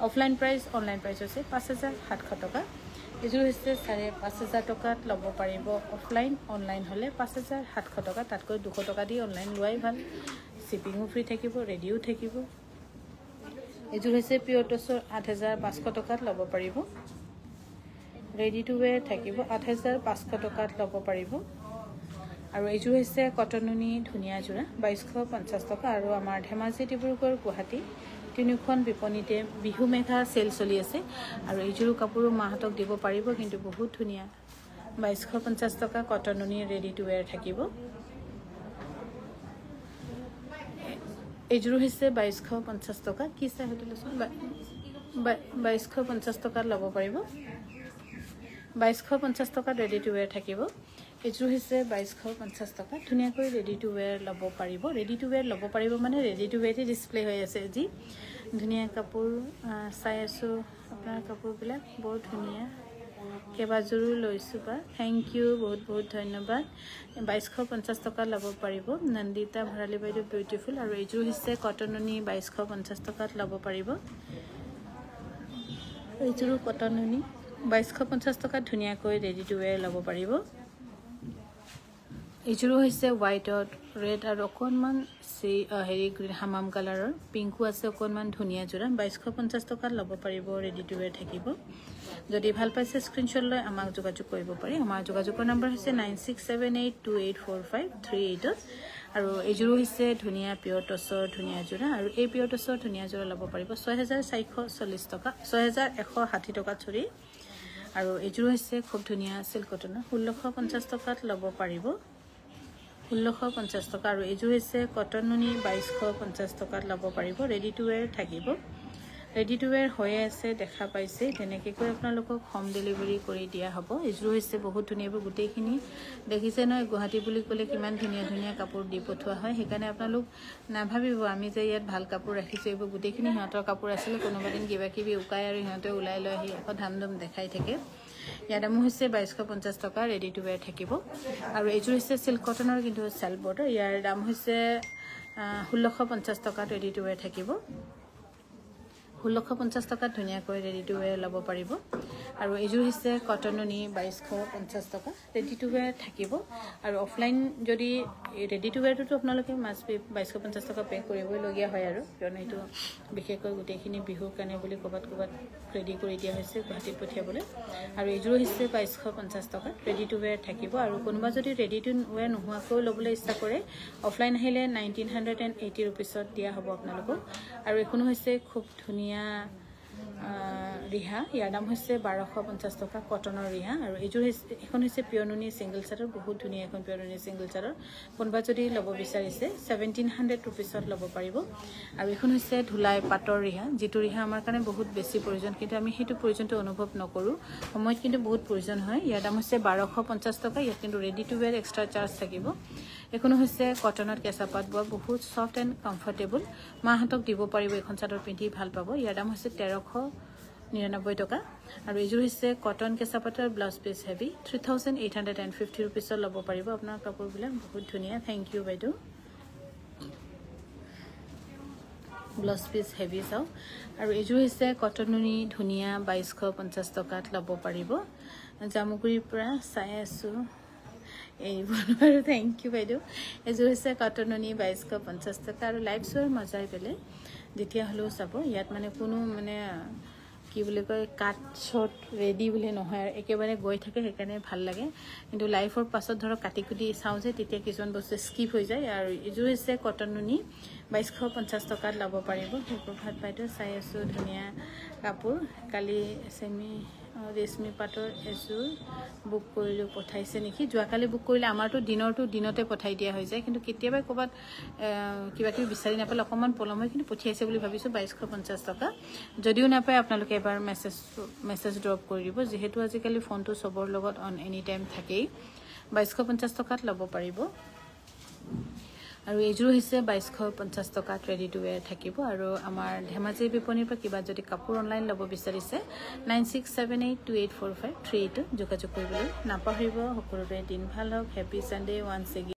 অফলাইন প্ৰাইচ, অনলাইন প্ৰাইচ হৈছে 5700 টকা। এইযোৰ হৈছে 5500 টকাত ল'ব পাৰিব অফলাইন, অনলাইন হ'লে 5700 টকা। তাতকৈ 200 টকা দি অনলাইন লোৱাই ভাল। শ্বিপিঙো ফ্ৰী থাকিব ৰেডিও থাকিব এইযোৰ হৈছে পিয়ৰ টছৰ ৮৫০০ টকাত ল'ব পাৰিব ৰেডি টু ৱেৰ থাকিব ৮৫০০ টকাত ল'ব পাৰিব আৰু এইযোৰ হৈছে কটননি ধুনীয়া যোৰা ২২৫০ টকা আৰু আমাৰ ধেমাজি ডিব্ৰুগড় গুৱাহাটী তিনিখন বিপণীতে বিহু মেঘা চেল চলি আছে আৰু এইযোৰ কাপোৰো মাহঁতক দিব পাৰিব কিন্তু বহুত ধুনীয়া ২২৫০ টকা কটননি ৰেডি টু ৱেৰ থাকিব এইযোৰ হৈছে ২২৫০ টকা কি চাই হতেলচোন ২২৫০ টকাত ল'ব পাৰিব ২২৫০ টকাত ৰেডি টু ৱেৰ থাকিব এইযোৰ হৈছে ২২৫০ টকা ধুনীয়াকৈ ৰেডি টু ৱেৰ ল'ব পাৰিব ৰেডি টু ৱেৰ ল'ব পাৰিব মানে ৰেডি টু ৱেৰতে ডিসপ্লে হৈ আছে যি ধুনীয়া কাপোৰ চাই আছো আপোনাৰ কাপোৰবিলাক বহুত ধুনীয়া কেবাজোৰো লৈছো বা থ্যাংক ইউ বহুত বহুত ধন্যবাদ ২২৫০ টকা ল'ব পাৰিব নন্দিতা ভৰালী বাইদেউ বিউটিফুল আৰু এইযোৰ হৈছে কটননি ২২৫০ টকাত ল'ব পাৰিব এইযোৰ কটননি ২২৫০ টকাত ধুনীয়াকৈ ৰেডি টু ৱেৰ ল'ব পাৰিব এইযোৰ হৈছে হোৱাইটত ৰেড আৰু অকণমান হেৰি গ্ৰীণ হামাম কালাৰৰ পিংকো আছে অকণমান ধুনীয়া যোৰা ২২৫০ টকাত ল'ব পাৰিব ৰেডি টু ৱেৰ থাকিব যদি ভাল পাইছে স্ক্ৰীনশ্বট লৈ আমাক যোগাযোগ কৰিব পাৰি আমাৰ যোগাযোগৰ নম্বৰ হৈছে 9678284538 আৰু এইযোৰ হৈছে ধুনীয়া পিয়ৰ টছৰ ধুনীয়া যোৰা আৰু এই পিয়ৰ টছৰ ধুনীয়া যোৰা ল'ব পাৰিব ৬৪৪০ টকা ৬১৬০ টকা চৰি আৰু এইযোৰ হৈছে খুব ধুনীয়া সিল্ক কটনৰ ১৬৫০ টকাত ল'ব পাৰিব ১৬৫০ টকা আৰু এইযোৰ হৈছে কটননি ২২৫০ টকাত ল'ব পাৰিব ৰেডি টু ৱেৰ থাকিব ৰেডি টু ৱেৰ হৈ আছে দেখা পাইছে তেনেকৈ কৈ আপোনালোকক হোম ডেলিভাৰী কৰি দিয়া হ'ব এইযোৰ হৈছে বহুত ধুনীয়া গোটেইখিনি দেখিছে নহয় গুৱাহাটী বুলি ক'লে কিমান ধুনীয়া ধুনীয়া কাপোৰ দি পঠোৱা হয় সেইকাৰণে আপোনালোক নাভাবিব আমি যে ইয়াত ভাল কাপোৰ ৰাখিছো এইবোৰ গোটেইখিনি সিহঁতৰ কাপোৰ আছিল কোনোবা দিন কিবা কিবি উকাই আৰু সিহঁতে ওলাই লৈ আহি আকৌ ধামধুম দেখাই থাকে ইয়াৰ দাম হৈছে ২২৫০ টকা ৰেডি টু ৱেৰ থাকিব আৰু এইযোৰ হৈছে সিল্ক কটনৰ কিন্তু সেল্ফ বৰ্ডাৰ ইয়াৰ দাম হৈছে ১৬৫০ টকা ৰেডি টু ৱেৰ থাকিব ১৬৫০ টকাত ধুনীয়াকৈ ৰেডি টু ৱেৰ ল'ব পাৰিব আৰু এইযোৰ হৈছে কটননি ২২৫০ টকা ৰেডি টু ৱেৰ থাকিব আৰু অফলাইন যদি ৰেডি টু ৱেৰটো আপোনালোকে মাষ্ট বি ২২৫০ টকা পে' কৰিবলগীয়া হয় আৰু কিয়নো এইটো বিশেষকৈ গোটেইখিনি বিহুৰ কাৰণে বুলি ক'ৰবাত ৰেডি কৰি দিয়া হৈছে গুৱাহাটীত পঠিয়াবলৈ আৰু এইযোৰ হৈছে ২২৫০ টকা ৰেডি টু ৱেৰ থাকিব আৰু কোনোবা যদি ৰেডি টু ৱেৰ নোহোৱাকৈ ল'বলৈ ইচ্ছা কৰে অফলাইন আহিলে 1980 ৰুপিছত দিয়া হ'ব আপোনালোকক আৰু এইখন হৈছে খুব ধুনীয়া ৰিহা ইয়াৰ দাম হৈছে ১২৫০ টকা কটনৰ ৰিহা আৰু এইযোৰ এখন হৈছে পিয়নুনি ছিংগল চাদৰ বহুত ধুনীয়া এখন পিয়নুনি ছিংগল চাদৰ কোনোবা যদি ল'ব বিচাৰিছে 1700 ৰুপিছত ল'ব পাৰিব আৰু এইখন হৈছে ধুলাই পাটৰ ৰিহা যিটো ৰিহা আমাৰ কাৰণে বহুত বেছি প্ৰয়োজন কিন্তু আমি সেইটো প্ৰয়োজনটো অনুভৱ নকৰোঁ সময়ত কিন্তু বহুত প্ৰয়োজন হয় ইয়াৰ দাম হৈছে ১২৫০ টকা ইয়াত কিন্তু ৰেডি টু ৱেৰ এক্সট্ৰা চাৰ্জ থাকিব এখন হৈছে কটনত কেঁচা পাট বোৱা বহুত সফট এণ্ড কমফৰ্টেবল মাহঁতক দিব পাৰিব এখন চাদৰ পিন্ধি ভাল পাব ইয়াৰ দাম হৈছে ১৩৯৯ টকা আৰু এইযোৰ হৈছে কটন কেঁচা পাটৰ ব্লাউজ পিচ হেভি ৩৮৫০ ৰুপিছত ল'ব পাৰিব আপোনাৰ কাপোৰবিলাক বহুত ধুনীয়া থেংক ইউ বাইদেউ ব্লাউজ পিচ হেভি চাওক আৰু এইযোৰ হৈছে কটননি ধুনীয়া ২২৫০ টকাত ল'ব পাৰিব জামুগুৰিৰ পৰা চাই আছোঁ এইবোৰ আৰু থেংক ইউ বাইদেউ এইযোৰ হৈছে কটননি ২২৫০ টকা আৰু লাইভ শ্ব'ৰ মজাই বেলেগ যেতিয়া হ'লেও চাব ইয়াত মানে কোনো মানে কি বুলি কয় কাট শ্বট ৰেডি বুলি নহয় আৰু একেবাৰে গৈ থাকে সেইকাৰণে ভাল লাগে কিন্তু লাইফৰ পাছত ধৰক কাটি কুটি চাওঁ যে তেতিয়া কিছুমান বস্তু স্কিপ হৈ যায় আৰু এইযোৰ হৈছে কটননি ২২৫০ টকাত ল'ব পাৰিব সুপ্ৰভাত বাইদেউ চাই আছোঁ ধুনীয়া কাপোৰ কালি ৰেশমি পাটৰ এযোৰ বুক কৰিলোঁ পঠাইছে নেকি যোৱাকালি বুক কৰিলে আমাৰতো দিনতে পঠাই দিয়া হৈ যায় কিন্তু কেতিয়াবা ক'ৰবাত কিবা কিবি বিচাৰি নাপালে অকণমান পলম হয় কিন্তু পঠিয়াইছে বুলি ভাবিছোঁ ২২৫০ টকা যদিও নাপায় আপোনালোকে এবাৰ মেছেজ ড্ৰপ কৰি দিব যিহেতু আজিকালি ফোনটো চবৰ লগত অন এনি টাইম থাকেই ২২৫০ টকাত ল'ব পাৰিব আৰু এইযোৰ হৈছে ২২৫০ টকাত ৰেডি টু ৱেৰ থাকিব আৰু আমাৰ ধেমাজি বিপণীৰ পৰা কিবা যদি কাপোৰ অনলাইন ল'ব বিচাৰিছে 9678284538 যোগাযোগ কৰিবলৈ নাপাহৰিব সকলোৰে দিন ভাল হওক হেপী ছানডে' ওৱান্স এগেইন